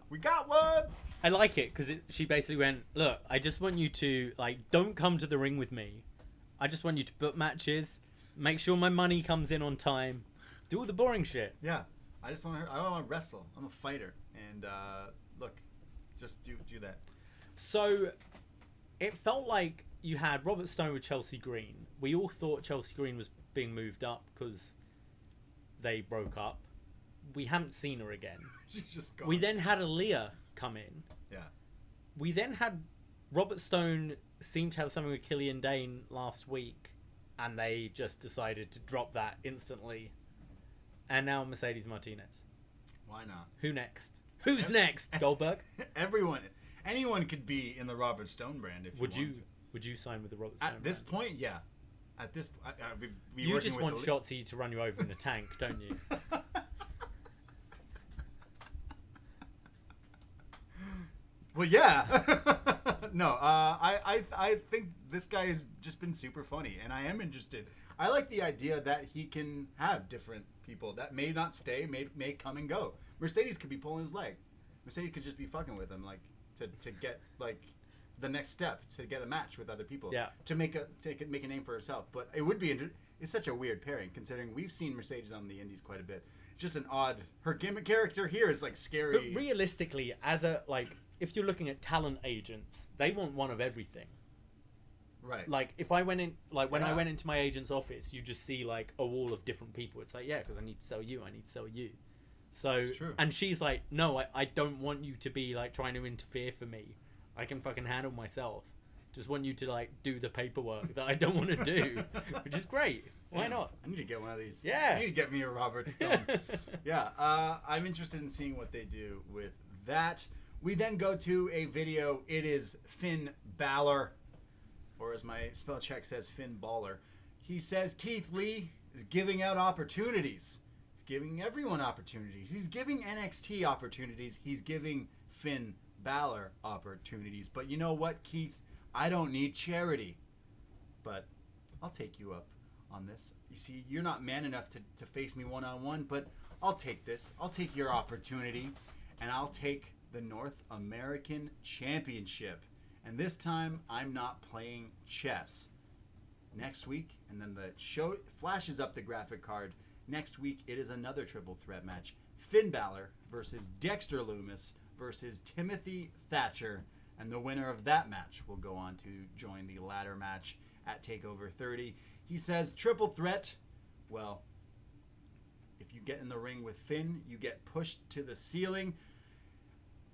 We got one. I like it because she basically went, look, I just want you to, don't come to the ring with me. I just want you to book matches, make sure my money comes in on time, do all the boring shit. Yeah. I want to wrestle. I'm a fighter. And, look, just do that. So, it felt like you had Robert Stone with Chelsea Green. We all thought Chelsea Green was being moved up because they broke up. We haven't seen her again. She's just gone. We then had Aaliyah come in. Yeah. We then had Robert Stone seem to have something with Killian Dain last week, and they just decided to drop that instantly. And now Mercedes Martinez. Why not? Who next? Who's next? Goldberg? Anyone could be in the Robert Stone brand if Would you sign with the Robert Stone At this brand? point, yeah. At this, you just want Shotzi to run you over in a tank, don't you? Well, yeah. No, I think this guy has just been super funny, and I am interested. I like the idea that he can have different people that may not stay, may come and go. Mercedes could be pulling his leg. Mercedes could just be fucking with him, to get the next step, to get a match with other people. Yeah. To make a name for herself. But it would be it's such a weird pairing considering we've seen Mercedes on the Indies quite a bit. It's just an odd. Her gimmick character here is scary. But realistically, if you're looking at talent agents, they want one of everything. Right. If I went in, when I went into my agent's office, you just see a wall of different people. It's because I need to sell you. I need to sell you. So, it's true. And she's like, no, I don't want you to be trying to interfere for me. I can fucking handle myself. Just want you to do the paperwork that I don't want to do, which is great. Why not? I need to get one of these. Yeah. I need to get me a Robert Stone. Yeah. I'm interested in seeing what they do with that. We then go to a video. It is Finn Balor, or as my spell check says, Finn Baller. He says Keith Lee is giving out opportunities. He's giving everyone opportunities. He's giving NXT opportunities. He's giving Finn Balor opportunities. But you know what, Keith? I don't need charity. But I'll take you up on this. You see, you're not man enough to face me one-on-one, but I'll take this. I'll take your opportunity, and I'll take the North American Championship. And this time, I'm not playing chess. Next week, and then the show flashes up the graphic card. Next week, it is another triple threat match. Finn Balor versus Dexter Lumis versus Timothy Thatcher. And the winner of that match will go on to join the ladder match at TakeOver 30. He says, triple threat. Well, if you get in the ring with Finn, you get pushed to the ceiling.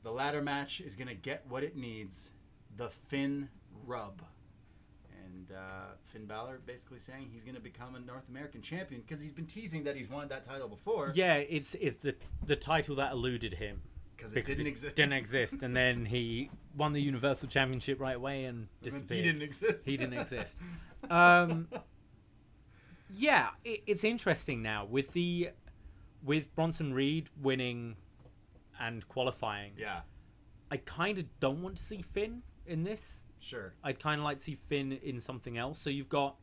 The ladder match is going to get what it needs. The Finn rub. And Finn Balor basically saying he's going to become a North American champion because he's been teasing that he's won that title before. Yeah, it's the title that eluded him. Because it didn't exist. And then he won the Universal Championship right away and disappeared. He didn't exist. Yeah, it's interesting now with Bronson Reed winning and qualifying. Yeah. I kind of don't want to see Finn in this. Sure. I'd kind of like to see Finn in something else. So you've got,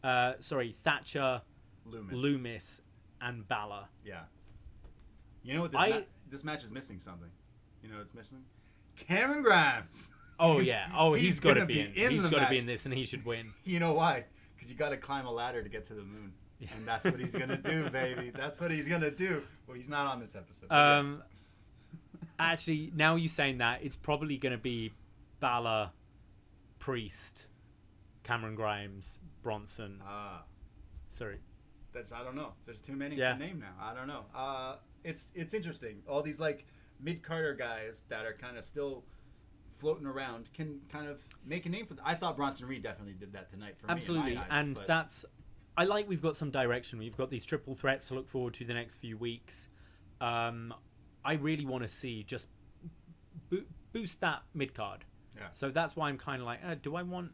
Thatcher, Lumis, and Balor. Yeah. You know what this match is missing something. You know what's missing? Cameron Grimes. Oh yeah. Oh, he's got to be in. He's got to be in match. this, and he should win. You know why? Because you got to climb a ladder to get to the moon, and that's what he's gonna do, baby. That's what he's gonna do. Well, he's not on this episode. Actually, now you saying that, it's probably gonna be Balor, Priest, Cameron Grimes, Bronson. Sorry. I don't know. There's too many to name now. I don't know. It's interesting. All these mid-Carter guys that are kind of still floating around can kind of make a name for them. I thought Bronson Reed definitely did that tonight for Absolutely. me. Absolutely, and that's... I like we've got some direction. We've got these triple threats to look forward to the next few weeks. I really want to see just boost that mid-card. Yeah. So that's why I'm kind of like, do I want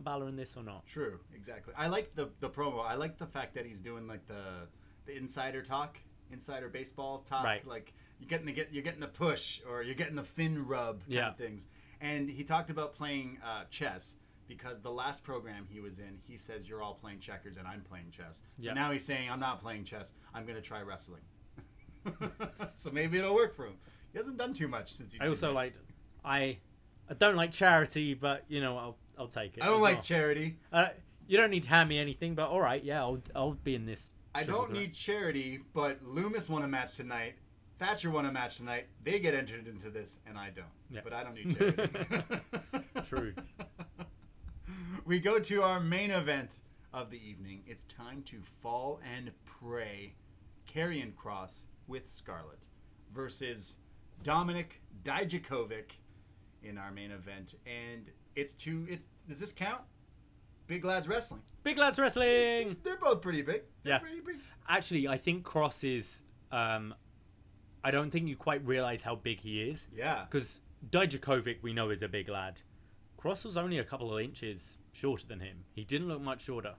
Balor in this or not? True, exactly. I like the promo. I like the fact that he's doing the insider talk, insider baseball talk. Right. You're getting the push or you're getting the Finn rub kind of things. And he talked about playing chess because the last program he was in, he says you're all playing checkers and I'm playing chess. So now he's saying I'm not playing chess. I'm going to try wrestling. So maybe it'll work for him. He hasn't done too much since he's I also been liked. I don't like charity, but I'll take it. I don't like charity. You don't need to hand me anything, but all right, yeah, I'll be in this. I don't need charity, but Lumis won a match tonight. Thatcher won a match tonight. They get entered into this, and I don't. Yeah. But I don't need charity. True. We go to our main event of the evening. It's time to fall and pray. Karrion Kross with Scarlett versus Dominik Dijakovic in our main event. And does this count? Big Lads Wrestling. Big Lads Wrestling! They're both pretty big. Yeah. Actually, I think Kross is... I don't think you quite realise how big he is. Yeah. Because Dijakovic, we know, is a big lad. Kross was only a couple of inches shorter than him. He didn't look much shorter.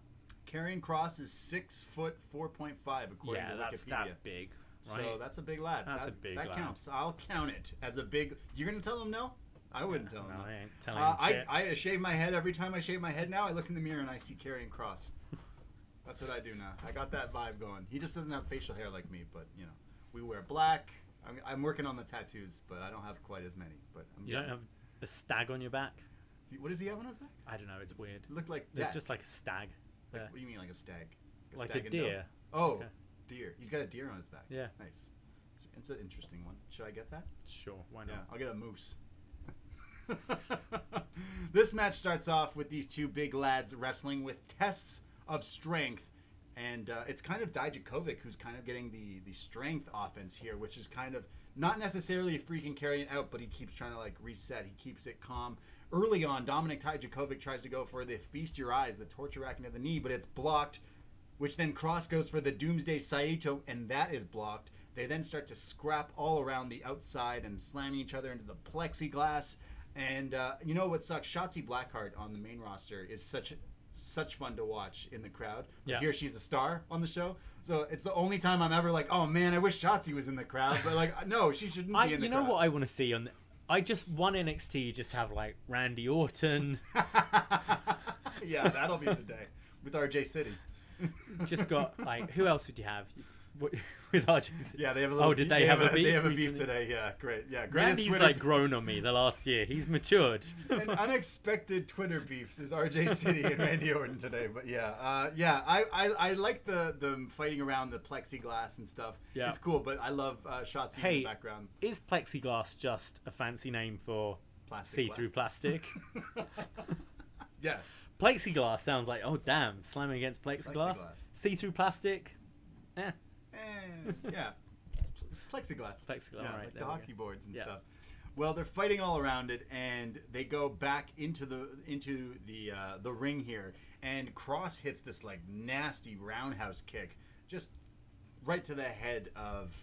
Karrion Kross is 6 foot 4.5 according to Wikipedia. That's big. Right? So that's a big lad. That's a big lad. That counts. I'll count it as a big... You're going to tell him no? I wouldn't tell him no. I ain't telling him shit. I shave my head. Every time I shave my head now, I look in the mirror and I see Karrion Kross. That's what I do now. I got that vibe going. He just doesn't have facial hair like me, but, we wear black. I'm working on the tattoos, but I don't have quite as many. But you don't have a stag on your back? What does he have on his back? I don't know. It's weird. It looked like There's just like a stag. What do you mean, like a stag? Like stag a deer. Oh, okay. Deer. He's got a deer on his back. Yeah. Nice. It's an interesting one. Should I get that? Sure. Why not? Yeah, I'll get a moose. This match starts off with these two big lads wrestling with tests of strength. And it's kind of Dijakovic who's kind of getting the strength offense here, which is kind of not necessarily freaking carrying out, but he keeps trying to reset. He keeps it calm. Early on, Dominik Dijakovic tries to go for the Feast Your Eyes, the torture rack into the knee, but it's blocked, which then Kross goes for the Doomsday Saito, and that is blocked. They then start to scrap all around the outside and slamming each other into the plexiglass. And you know what sucks? Shotzi Blackheart on the main roster is such fun to watch in the crowd. Yeah. Here she's a star on the show. So it's the only time I'm ever like, oh man, I wish Shotzi was in the crowd. But no, she shouldn't be in the crowd. You know what I want to see on... I just want NXT just have Randy Orton. Yeah, that'll be the day. With RJ City. Just got who else would you have? With RJ City? Yeah, they have a little. Oh, did they have a beef? They have a beef today. Yeah, great. Yeah, Randy's grown on me the last year. He's matured. And unexpected Twitter beefs is RJ City and Randy Orton today. But I like the fighting around the plexiglass and stuff. Yeah, it's cool. But I love Shotzi in the background. Is plexiglass just a fancy name for see-through plastic? Yes. Plexiglass sounds like, oh damn, slamming against plexiglass. See-through plastic. Yeah. It's plexiglass. Yeah, right, the hockey boards and stuff. Well, they're fighting all around it, and they go back into the ring here, and Kross hits this nasty roundhouse kick, just right to the head of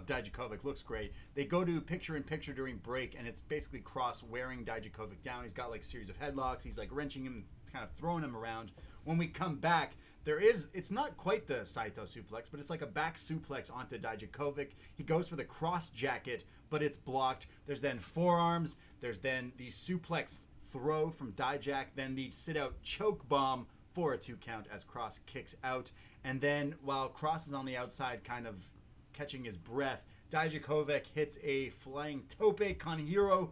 Dijakovic. Looks great. They go to picture-in-picture during break, and it's basically Kross wearing Dijakovic down. He's got a series of headlocks. He's wrenching him, kind of throwing him around. When we come back, it's not quite the Saito suplex, but it's like a back suplex onto Dijakovic. He goes for the cross jacket, but it's blocked. There's then forearms. There's then the suplex throw from Dijak. Then the sit-out choke bomb for a 2 count as Kross kicks out. And then while Kross is on the outside kind of catching his breath, Dijakovic hits a flying tope con hero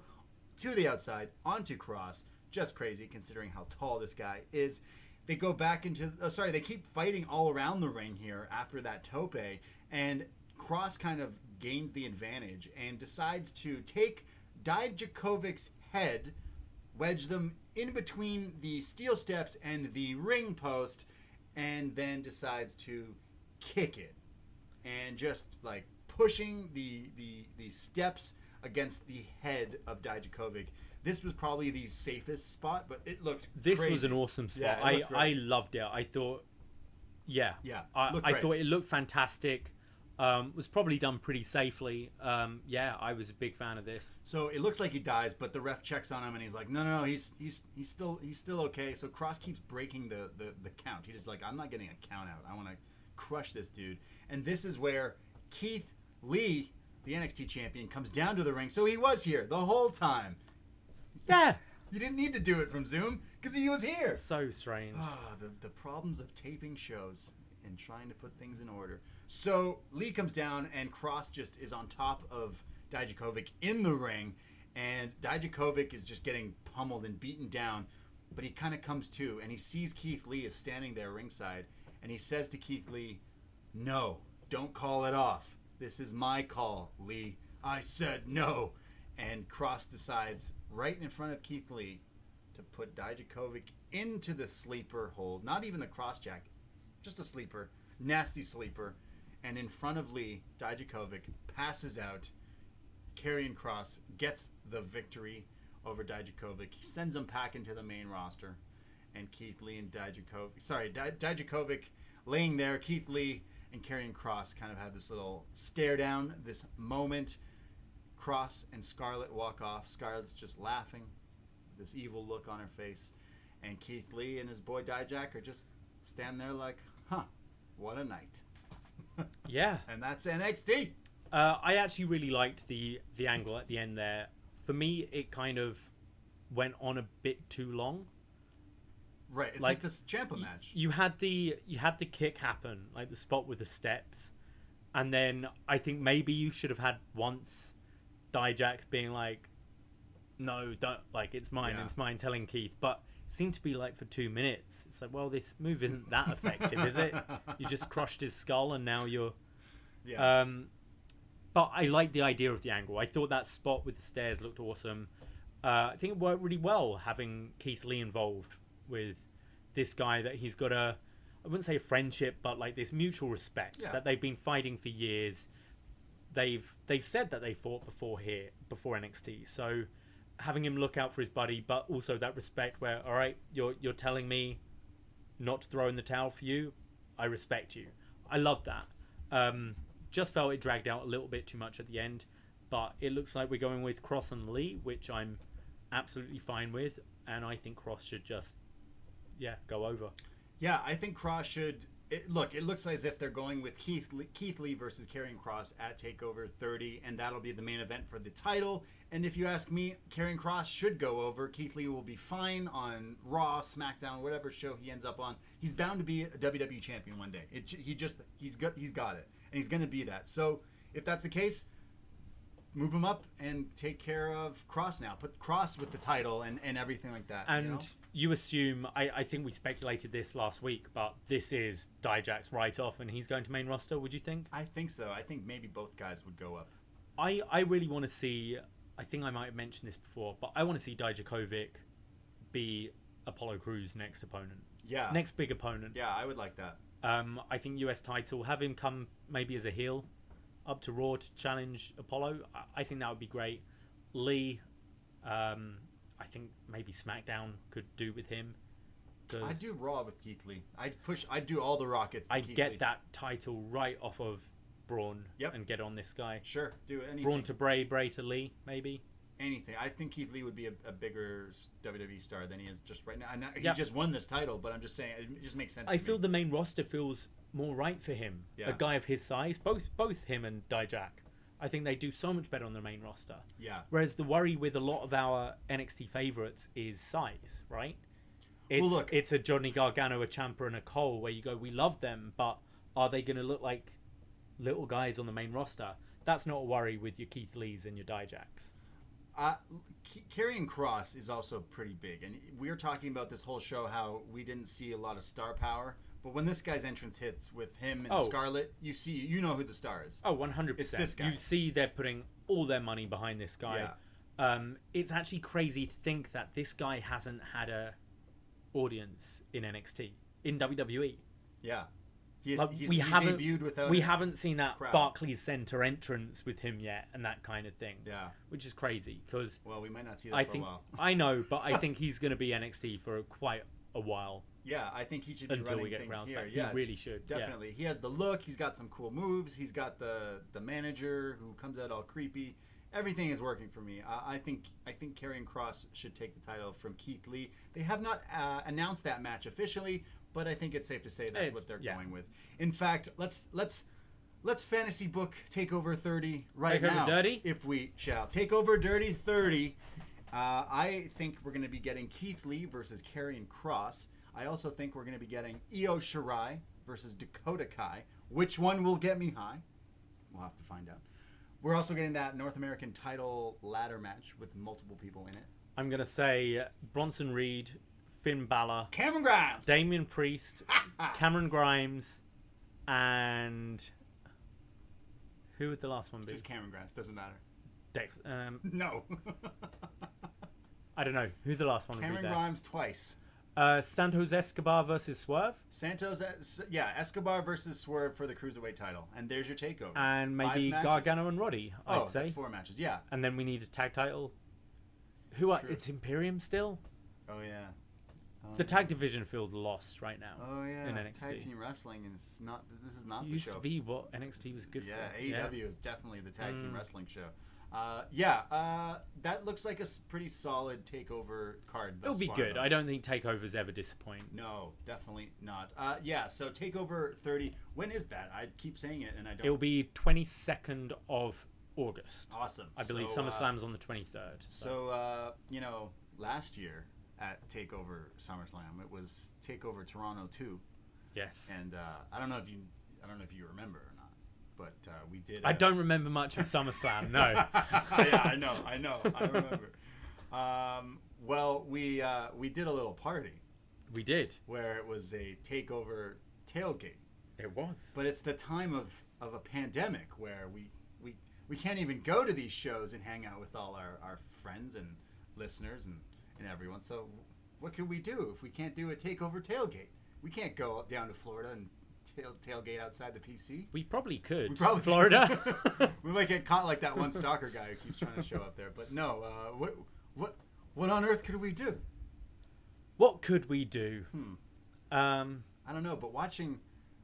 to the outside onto Kross. Just crazy considering how tall this guy is. They go back into... they keep fighting all around the ring here after that tope, and Kross kind of gains the advantage and decides to take Dijakovic's head, wedge them in between the steel steps and the ring post, and then decides to kick it. And just, pushing the steps against the head of Dijakovic. This was probably the safest spot, but it looked This crazy. was an awesome spot. Yeah, I loved it. I thought... Yeah. I thought it looked fantastic. Was probably done pretty safely. I was a big fan of this. So it looks like he dies, but the ref checks on him and he's like, no, he's still okay. So Kross keeps breaking the count. He's just like, I'm not getting a count out. I want to crush this dude. And this is where Keith Lee, the NXT champion, comes down to the ring. So he was here the whole time. Yeah. You didn't need to do it from Zoom because he was here. So strange. The problems of taping shows and trying to put things in order. So Lee comes down, and Kross just is on top of Dijakovic in the ring, and Dijakovic is just getting pummeled and beaten down, but he kind of comes to, and he sees Keith Lee is standing there ringside, and he says to Keith Lee, "No, don't call it off. This is my call, Lee. I said no." And Kross decides right in front of Keith Lee to put Dijakovic into the sleeper hold. Not even the crossjack, just a sleeper. Nasty sleeper. And in front of Lee, Dijakovic passes out. Karrion Kross gets the victory over Dijakovic. He sends him back into the main roster. And Keith Lee and Dijakovic laying there. Keith Lee and Karrion Kross kind of have this little stare down, this moment. Kross and Scarlett walk off. Scarlett's just laughing, this evil look on her face. And Keith Lee and his boy Dijak are just standing there like, huh, what a night. Yeah. And that's NXT. I actually really liked the angle at the end there. For me, it kind of went on a bit too long. Right, it's like this Ciampa match. You had the kick happen, like the spot with the steps, and then I think maybe you should have had once Dijak being like, "No, don't, like it's mine, it's mine," telling Keith, but it seemed to be like for 2 minutes. It's like, well, this move isn't that effective, is it? You just crushed his skull, and now you're. Yeah. But I like the idea of the angle. I thought that spot with the stairs looked awesome. I think it worked really well having Keith Lee involved with this guy that he's got I wouldn't say a friendship, but like this mutual respect that they've been fighting for years. They've said that they fought before NXT. So having him look out for his buddy, but also that respect where, all right, you're telling me not to throw in the towel for you. I respect you. I love that. Just felt it dragged out a little bit too much at the end, but it looks like we're going with Kross and Lee, which I'm absolutely fine with, and I think Kross should just, go over. Yeah, I think Kross should. It looks as if they're going with Keith Lee versus Karrion Kross at TakeOver 30, and that'll be the main event for the title. And if you ask me, Karrion Kross should go over. Keith Lee will be fine on Raw, SmackDown, whatever show he ends up on. He's bound to be a WWE champion one day. He's got it, and he's going to be that. So if that's the case, move him up and take care of Kross now. Put Kross with the title and everything like that. And you assume, I think we speculated this last week, but this is Dijak's write-off and he's going to main roster, would you think? I think so. I think maybe both guys would go up. I really want to see, I think I might have mentioned this before, but I want to see Dijakovic be Apollo Crews' next opponent. Yeah. Next big opponent. Yeah, I would like that. I think US title, have him come maybe as a heel up to Raw to challenge Apollo. I think that would be great. Lee, I think maybe SmackDown could do with him. I'd do Raw with Keith Lee. I'd do all the Rockets to I'd Keith get Lee. that title right off of Braun and get on this guy. Sure, do anything. Braun to Bray, Bray to Lee, maybe. Anything. I think Keith Lee would be a bigger WWE star than he is just right now. And he just won this title, but I'm just saying, it just makes sense I feel the main roster feels more right for him. Yeah. A guy of his size, both him and Dijak. I think they do so much better on the main roster. Yeah. Whereas the worry with a lot of our NXT favorites is size, right? It's a Johnny Gargano, a Ciampa, and a Cole where you go, we love them, but are they going to look like little guys on the main roster? That's not a worry with your Keith Lees and your Dijaks. Karrion Kross is also pretty big, and we were talking about this whole show how we didn't see a lot of star power, but when this guy's entrance hits with him and Scarlett, you know who the star is. 100%. It's this guy. You see they're putting all their money behind this guy. Yeah. It's actually crazy to think that this guy hasn't had a audience in NXT, in WWE. Yeah. He's debuted without we haven't seen that crowd. Barclays Center entrance with him yet, and that kind of thing. Yeah, which is crazy because we might not see that for a while. I know, but I think he's going to be NXT for quite a while. Yeah, I think he should be until running we get things rounds here. back. Yeah, he really should. Definitely, he has the look. He's got some cool moves. He's got the manager who comes out all creepy. Everything is working for me. I think Karrion Kross should take the title from Keith Lee. They have not announced that match officially, but I think it's safe to say that's what they're going with. In fact, let's fantasy book TakeOver 30 right now. TakeOver Dirty? If we shall. TakeOver Dirty 30. I think we're going to be getting Keith Lee versus Karrion Kross. I also think we're going to be getting Io Shirai versus Dakota Kai. Which one will get me high? We'll have to find out. We're also getting that North American title ladder match with multiple people in it. I'm going to say Bronson Reed, Finn Balor, Cameron Grimes, Damian Priest, Cameron Grimes, and who would the last one be? Just Cameron Grimes. Doesn't matter. No. I don't know. Who the last one would be Cameron there? Grimes twice. Santos Escobar versus Swerve. Escobar versus Swerve for the Cruiserweight title. And there's your takeover. And maybe Gargano and Roddy, I'd say. That's 4 matches, yeah. And then we need a tag title. It's Imperium still? Oh, yeah. The tag division feels lost right now. Oh, yeah. In NXT. Tag team wrestling is not, this is not the show. Used to be what NXT was good for. Yeah, AEW is definitely the tag team wrestling show. That looks like a pretty solid takeover card. It'll be good. I don't think takeovers ever disappoint. No, definitely not. So takeover 30. When is that? I keep saying it, and I don't. It'll be 22nd of August. Awesome. I believe SummerSlam's on the 23rd. So last year at Takeover SummerSlam, it was Takeover Toronto 2. Yes. And I don't know if you remember or not. But we did. I don't remember much of SummerSlam. No. Yeah, I know. I remember. We did a little party. We did. Where it was a takeover tailgate. It was. But it's the time of a pandemic where we can't even go to these shows and hang out with all our friends and listeners and everyone. So what could we do if we can't do a takeover tailgate? We can't go down to Florida and tailgate outside the PC. We probably could. We probably Florida. We might get caught like that one stalker guy who keeps trying to show up there. But no, what on earth could we do? What could we do? I don't know, but watching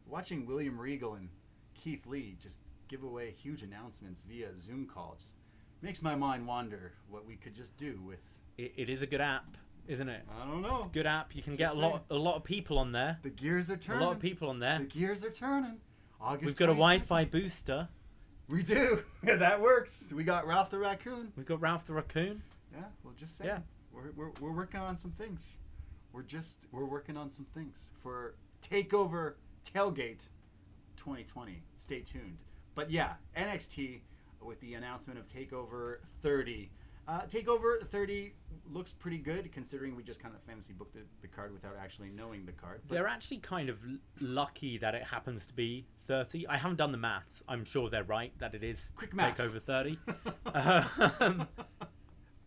William Regal and Keith Lee just give away huge announcements via Zoom call just makes my mind wander what we could just do with. It is a good app, isn't it? I don't know. It's a good app. You can get a lot of people on there. The gears are turning. A lot of people on there. The gears are turning. We've got a Wi-Fi booster. We do. Yeah, that works. We got Ralph the Raccoon. We've got Ralph the Raccoon. Yeah, we'll just say. Yeah. We're working on some things. We're working on some things for Takeover Tailgate 2020. Stay tuned. But yeah, NXT with the announcement of Takeover 30. Takeover 30 looks pretty good considering we just kind of fantasy booked the card without actually knowing the card. But they're actually kind of lucky that it happens to be 30. I haven't done the maths. I'm sure they're right that it is quick maths. Takeover 30.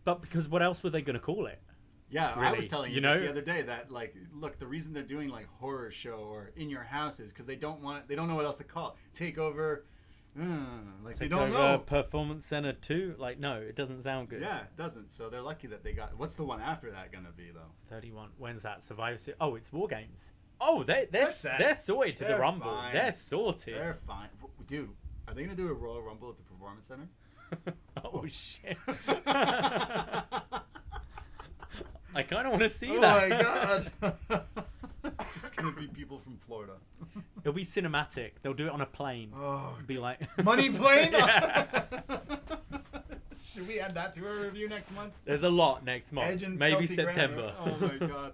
But because what else were they going to call it? Yeah, really? I was telling you this the other day that look, the reason they're doing horror show or in your house is because they don't know what else to call it. Takeover. They don't know. Performance Center 2? No, it doesn't sound good. Yeah, it doesn't. So they're lucky that they got. What's the one after that gonna be though? 31. When's that? Survivor Series? Oh, it's War Games. Oh, they're sorted to the Rumble. Fine. They're sorted. They're fine. Dude, are they gonna do a Royal Rumble at the Performance Center? Oh shit! I kind of want to see that. Oh my god! Just gonna be people from Florida. It'll be cinematic. They'll do it on a plane. Oh, it'll be like money plane. Yeah. Should we add that to our review next month? There's a lot next month. Edge and maybe Kelsey September. Grammer. Oh my god.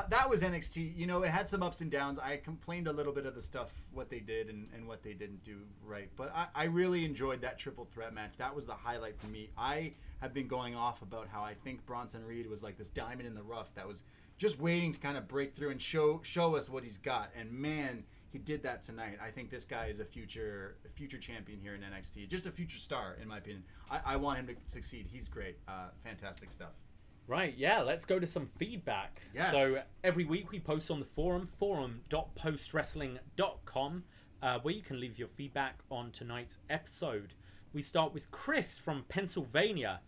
That was NXT. It had some ups and downs. I complained a little bit of the stuff, what they did and what they didn't do right. But I really enjoyed that triple threat match. That was the highlight for me. I have been going off about how I think Bronson Reed was like this diamond in the rough that was just waiting to kind of break through and show us what he's got. And man, he did that tonight. I think this guy is a future champion here in NXT. Just a future star, in my opinion. I want him to succeed. He's great. Fantastic stuff. Right, yeah, let's go to some feedback. Yes. So every week we post on the forum.postwrestling.com, where you can leave your feedback on tonight's episode. We start with Chris from Pennsylvania.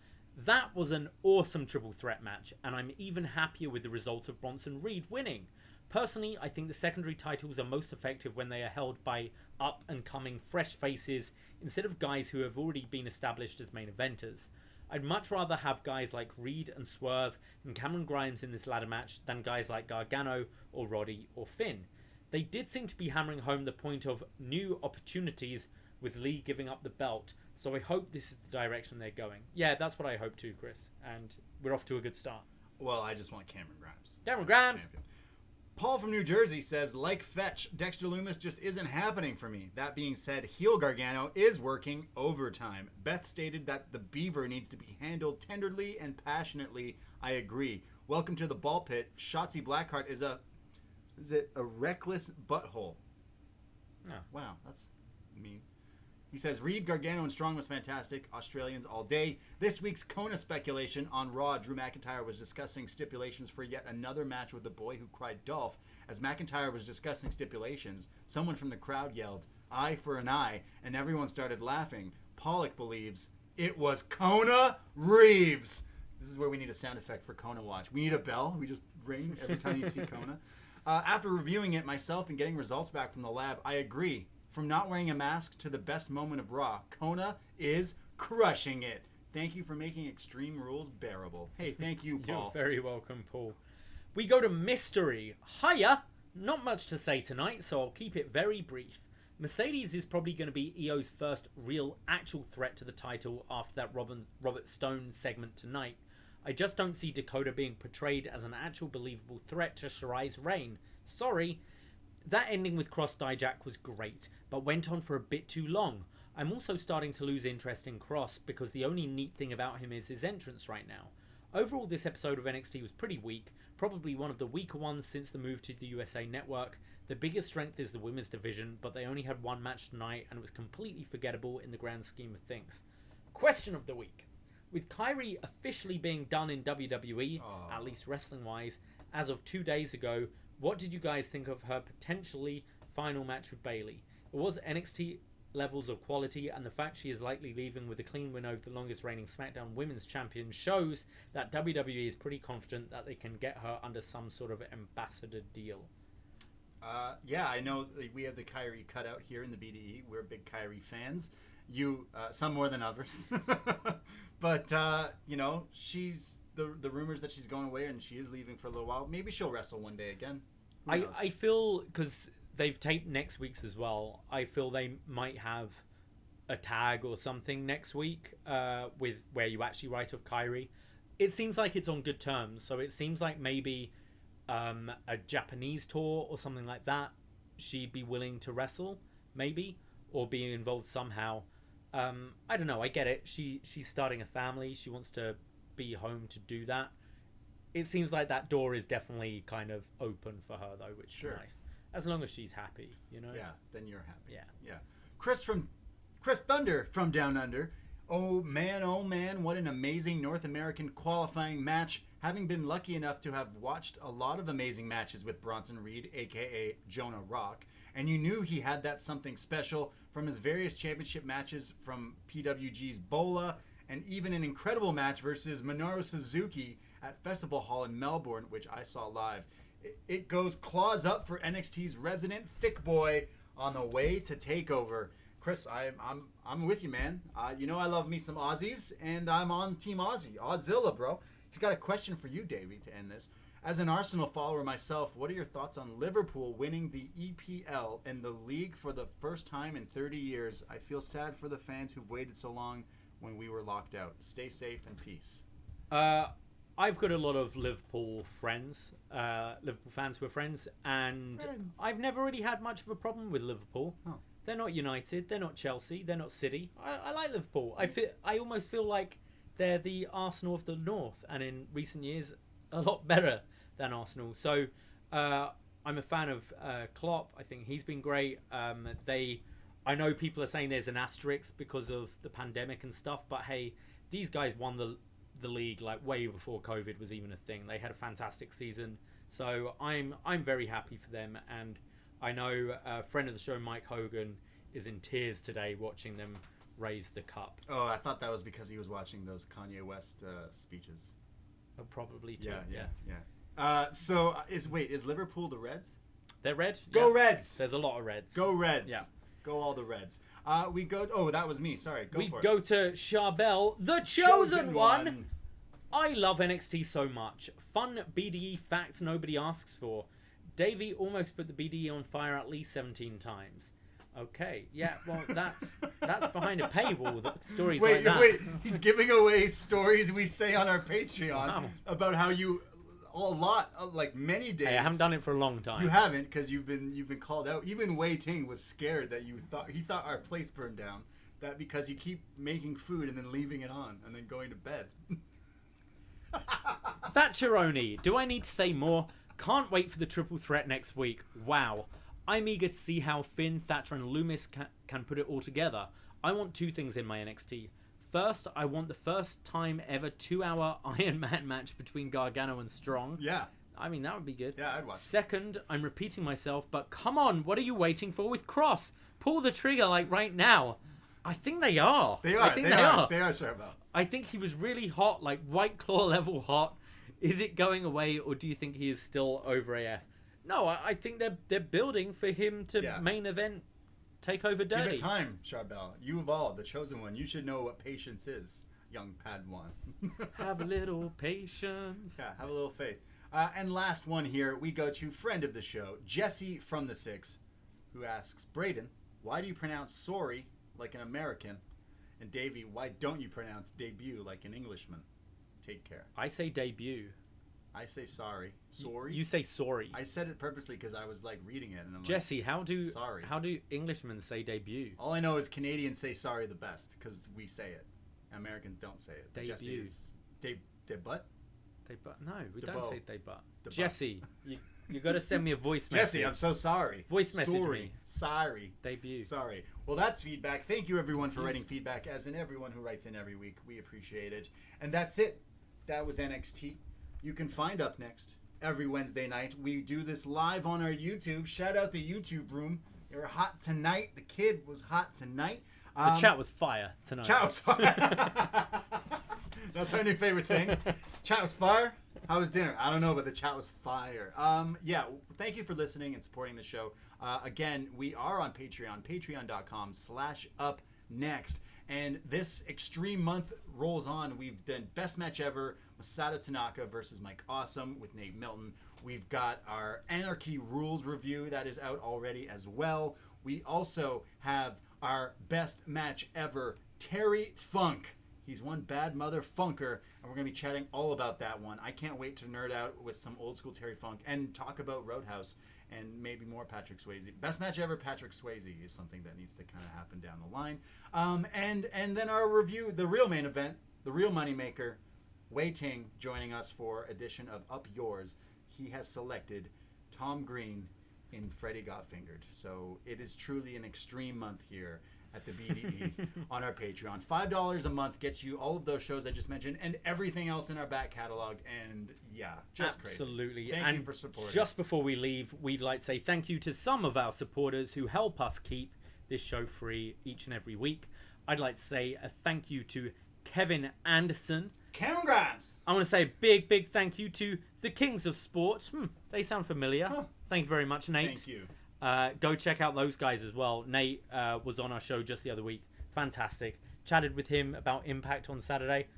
That was an awesome triple threat match, and I'm even happier with the result of Bronson Reed winning. Personally, I think the secondary titles are most effective when they are held by up-and-coming fresh faces instead of guys who have already been established as main eventers. I'd much rather have guys like Reed and Swerve and Cameron Grimes in this ladder match than guys like Gargano or Roddy or Finn. They did seem to be hammering home the point of new opportunities with Lee giving up the belt, so I hope this is the direction they're going. Yeah, that's what I hope too, Chris, and we're off to a good start. Well, I just want Cameron Grimes. Cameron Grimes! Paul from New Jersey says, like Fetch, Dexter Lumis just isn't happening for me. That being said, heel Gargano is working overtime. Beth stated that the Beaver needs to be handled tenderly and passionately. I agree. Welcome to the ball pit. Shotzi Blackheart is a reckless butthole. Oh. Wow, that's mean. He says, Reed, Gargano, and Strong was fantastic. Australians all day. This week's Kona speculation on Raw, Drew McIntyre was discussing stipulations for yet another match with the boy who cried Dolph. As McIntyre was discussing stipulations, someone from the crowd yelled, eye for an eye, and everyone started laughing. Pollock believes it was Kona Reeves. This is where we need a sound effect for Kona Watch. We need a bell. We just ring every time you see Kona. After reviewing it myself and getting results back from the lab, I agree. From not wearing a mask to the best moment of Raw, Kona is crushing it. Thank you for making Extreme Rules bearable. Hey, thank you, Paul. You're very welcome, Paul. We go to Mystery. Hiya! Not much to say tonight, so I'll keep it very brief. Mercedes is probably going to be EO's first real actual threat to the title after that Robert Stone segment tonight. I just don't see Dakota being portrayed as an actual believable threat to Shirai's reign. Sorry. That ending with Kross Dijak was great, but went on for a bit too long. I'm also starting to lose interest in Kross because the only neat thing about him is his entrance right now. Overall, this episode of NXT was pretty weak, probably one of the weaker ones since the move to the USA Network. The biggest strength is the women's division, but they only had one match tonight and it was completely forgettable in the grand scheme of things. Question of the week. With Kairi officially being done in WWE, at least wrestling-wise, as of 2 days ago, what did you guys think of her potentially final match with Bayley? It was NXT levels of quality, and the fact she is likely leaving with a clean win over the longest reigning SmackDown Women's Champion shows that WWE is pretty confident that they can get her under some sort of ambassador deal. Yeah, I know we have the Kairi cutout here in the BDE. We're big Kairi fans. You, some more than others. But, she's... The rumors that she's going away and she is leaving for a little while. Maybe she'll wrestle one day again. I feel, because they've taped next week's as well, I feel they might have a tag or something next week with where you actually write off Kairi. It seems like it's on good terms, so it seems like maybe a Japanese tour or something like that she'd be willing to wrestle, maybe, or be involved somehow. I don't know, I get it. She's starting a family. She wants to be home to do that. It seems like that door is definitely kind of open for her though, which is nice. As long as she's happy, you know? Yeah, then you're happy. Yeah. Chris Thunder from Down Under. Oh man, what an amazing North American qualifying match. Having been lucky enough to have watched a lot of amazing matches with Bronson Reed, aka Jonah Rock, and you knew he had that something special from his various championship matches from PWG's Bola, and even an incredible match versus Minoru Suzuki at Festival Hall in Melbourne, which I saw live. It goes claws up for NXT's resident thick boy on the way to TakeOver. Chris, I'm with you, man. You know I love me some Aussies, and I'm on Team Aussie. Auszilla, bro. He's got a question for you, Davie, to end this. As an Arsenal follower myself, what are your thoughts on Liverpool winning the EPL and the league for the first time in 30 years? I feel sad for the fans who've waited so long when we were locked out. Stay safe and peace. I've got a lot of Liverpool friends, Liverpool fans who are friends, and I've never really had much of a problem with Liverpool. Oh. They're not United, they're not Chelsea, they're not City. I like Liverpool. I almost feel like they're the Arsenal of the North, and in recent years, a lot better than Arsenal. So I'm a fan of Klopp. I think he's been great. I know people are saying there's an asterisk because of the pandemic and stuff, but hey, these guys won the league like way before COVID was even a thing. They had a fantastic season, so I'm very happy for them. And I know a friend of the show, Mike Hogan, is in tears today watching them raise the cup. Oh, I thought that was because he was watching those Kanye West speeches. Oh, probably too. Yeah. So is Liverpool the Reds? They're red. Go yeah. Reds! There's a lot of Reds. Go Reds! Yeah. Go all the Reds. We go. Oh, that was me. Sorry. We go to Charbel, the chosen one. I love NXT so much. Fun BDE facts nobody asks for. Davie almost put the BDE on fire at least 17 times. Okay, yeah, well, that's behind a paywall. Stories like that. Wait, he's giving away stories we say on our Patreon about how you lot, like many days. Hey, I haven't done it for a long time. You haven't, because you've been called out. Even Wei Ting was scared that he thought our place burned down. That because you keep making food and then leaving it on and then going to bed. Thatcheroni, do I need to say more? Can't wait for the triple threat next week. Wow. I'm eager to see how Finn, Thatcher and Lumis can put it all together. I want two things in my NXT. First, I want the first time ever 2-hour Iron Man match between Gargano and Strong. Yeah. I mean, that would be good. Yeah, I'd watch. Second, I'm repeating myself, but come on, what are you waiting for with Kross? Pull the trigger like right now. I think they are. They are. I think they are. They are, Charbel. I think he was really hot, like White Claw level hot. Is it going away, or do you think he is still over AF? No, I think they're building for him to main event take over Dirty. Give it time, Charbel. You of all, the chosen one. You should know what patience is, young Padawan. Have a little patience. Yeah, have a little faith. And last one here, we go to friend of the show, Jesse from the Six, who asks, Braden, why do you pronounce sorry like an American? And Davie, why don't you pronounce debut like an Englishman? Take care. I say debut. I say sorry. Sorry? You say sorry. I said it purposely because I was like reading it. And I'm Jesse, like, how do sorry. Englishmen say debut? All I know is Canadians say sorry the best because we say it. Americans don't say it. Debut. Debut? No, we don't Debo. say debut. Jesse, you got to send me a voice message. Jesse, I'm so sorry. Voice message me. Sorry. Debut. Sorry. Well, that's feedback. Thank you, everyone, for writing feedback, as in everyone who writes in every week. We appreciate it. And that's it. That was NXT. You can find Up Next every Wednesday night. We do this live on our YouTube. Shout out the YouTube room. They were hot tonight. The kid was hot tonight. The chat was fire tonight. Chat was fire. That's my new favorite thing. Chat was fire. How was dinner? I don't know, but the chat was fire. Yeah, thank you for listening and supporting the show. Again, we are on Patreon, patreon.com/upnext. And this extreme month rolls on. We've done Best Match Ever, Masato Tanaka versus Mike Awesome with Nate Milton. We've got our Anarchy Rules review that is out already as well. We also have our Best Match Ever, Terry Funk. He's one bad motherfunker, and we're going to be chatting all about that one. I can't wait to nerd out with some old school Terry Funk and talk about Roadhouse and maybe more Patrick Swayze. Best Match Ever, Patrick Swayze is something that needs to kind of happen down the line. And then our review, the real main event, the real moneymaker, Wei Ting joining us for edition of Up Yours. He has selected Tom Green in Freddy Got Fingered. So it is truly an extreme month here at the BDE on our Patreon. $5 a month gets you all of those shows I just mentioned and everything else in our back catalog. And yeah, just absolutely. Crazy. Thank you for supporting. Just before we leave, we'd like to say thank you to some of our supporters who help us keep this show free each and every week. I'd like to say a thank you to Kevin Anderson. Cameron Grimes. I want to say a big thank you to the Kings of Sport. They sound familiar. Huh. Thank you very much, Nate. Thank you. Go check out those guys as well. Nate was on our show just the other week. Fantastic. Chatted with him about Impact on Saturday.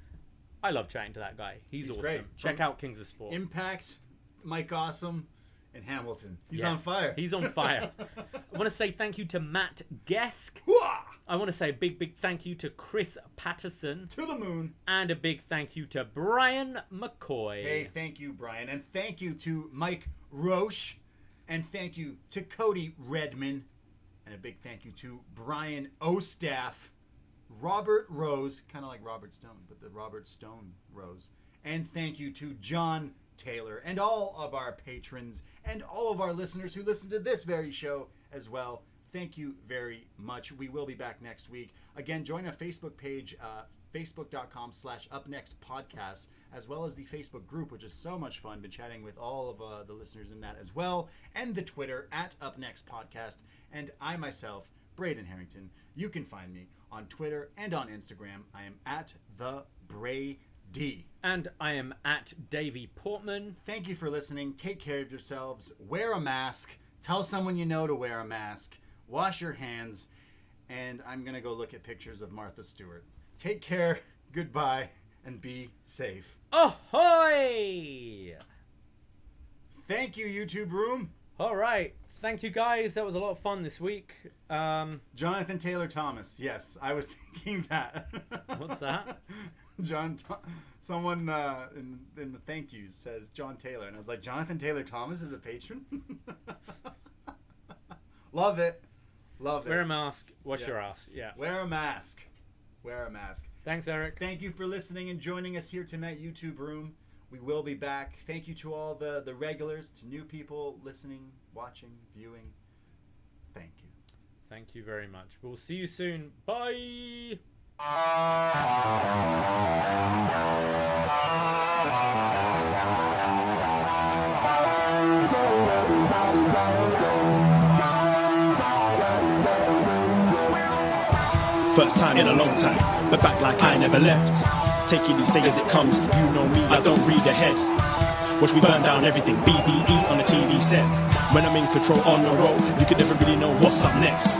I love chatting to that guy. He's awesome. Great. Check out Kings of Sport. Impact, Mike Awesome, and Hamilton. He's on fire. He's on fire. I want to say thank you to Matt Gesk. I want to say a big thank you to Chris Patterson. To the moon. And a big thank you to Brian McCoy. Hey, thank you, Brian. And thank you to Mike Roche. And thank you to Cody Redman. And a big thank you to Brian Ostaff, Robert Rose, kind of like Robert Stone, but the Robert Stone Rose. And thank you to John Taylor and all of our patrons and all of our listeners who listen to this very show as well. Thank you very much. We will be back next week. Again, join our Facebook page, facebook.com/upnextpodcast, as well as the Facebook group, which is so much fun. Been chatting with all of the listeners in that as well. And the Twitter @upnextpodcast. And I myself, Braden Herrington. You can find me on Twitter and on Instagram. I am @TheBrady. And I am @Davie Portman. Thank you for listening. Take care of yourselves. Wear a mask. Tell someone you know to wear a mask. Wash your hands. And I'm going to go look at pictures of Martha Stewart. Take care. Goodbye. And be safe. Ahoy! Thank you, YouTube room. All right. Thank you, guys. That was a lot of fun this week. Jonathan Taylor Thomas. Yes, I was thinking that. What's that? Someone in the thank yous says John Taylor, and I was like, Jonathan Taylor Thomas is a patron. Love it. Wear a mask. Wash your ass. Yeah. Wear a mask. Thanks, Eric. Thank you for listening and joining us here tonight, YouTube Room. We will be back. Thank you to all the regulars, to new people listening, watching, viewing. Thank you. Thank you very much. We'll see you soon. Bye. First time in a long time, but back like I never left. Taking these things as it comes, you know me, I don't read ahead. Watch me burn down everything, BDE on the TV set. When I'm in control on the road, you can never really know what's up next.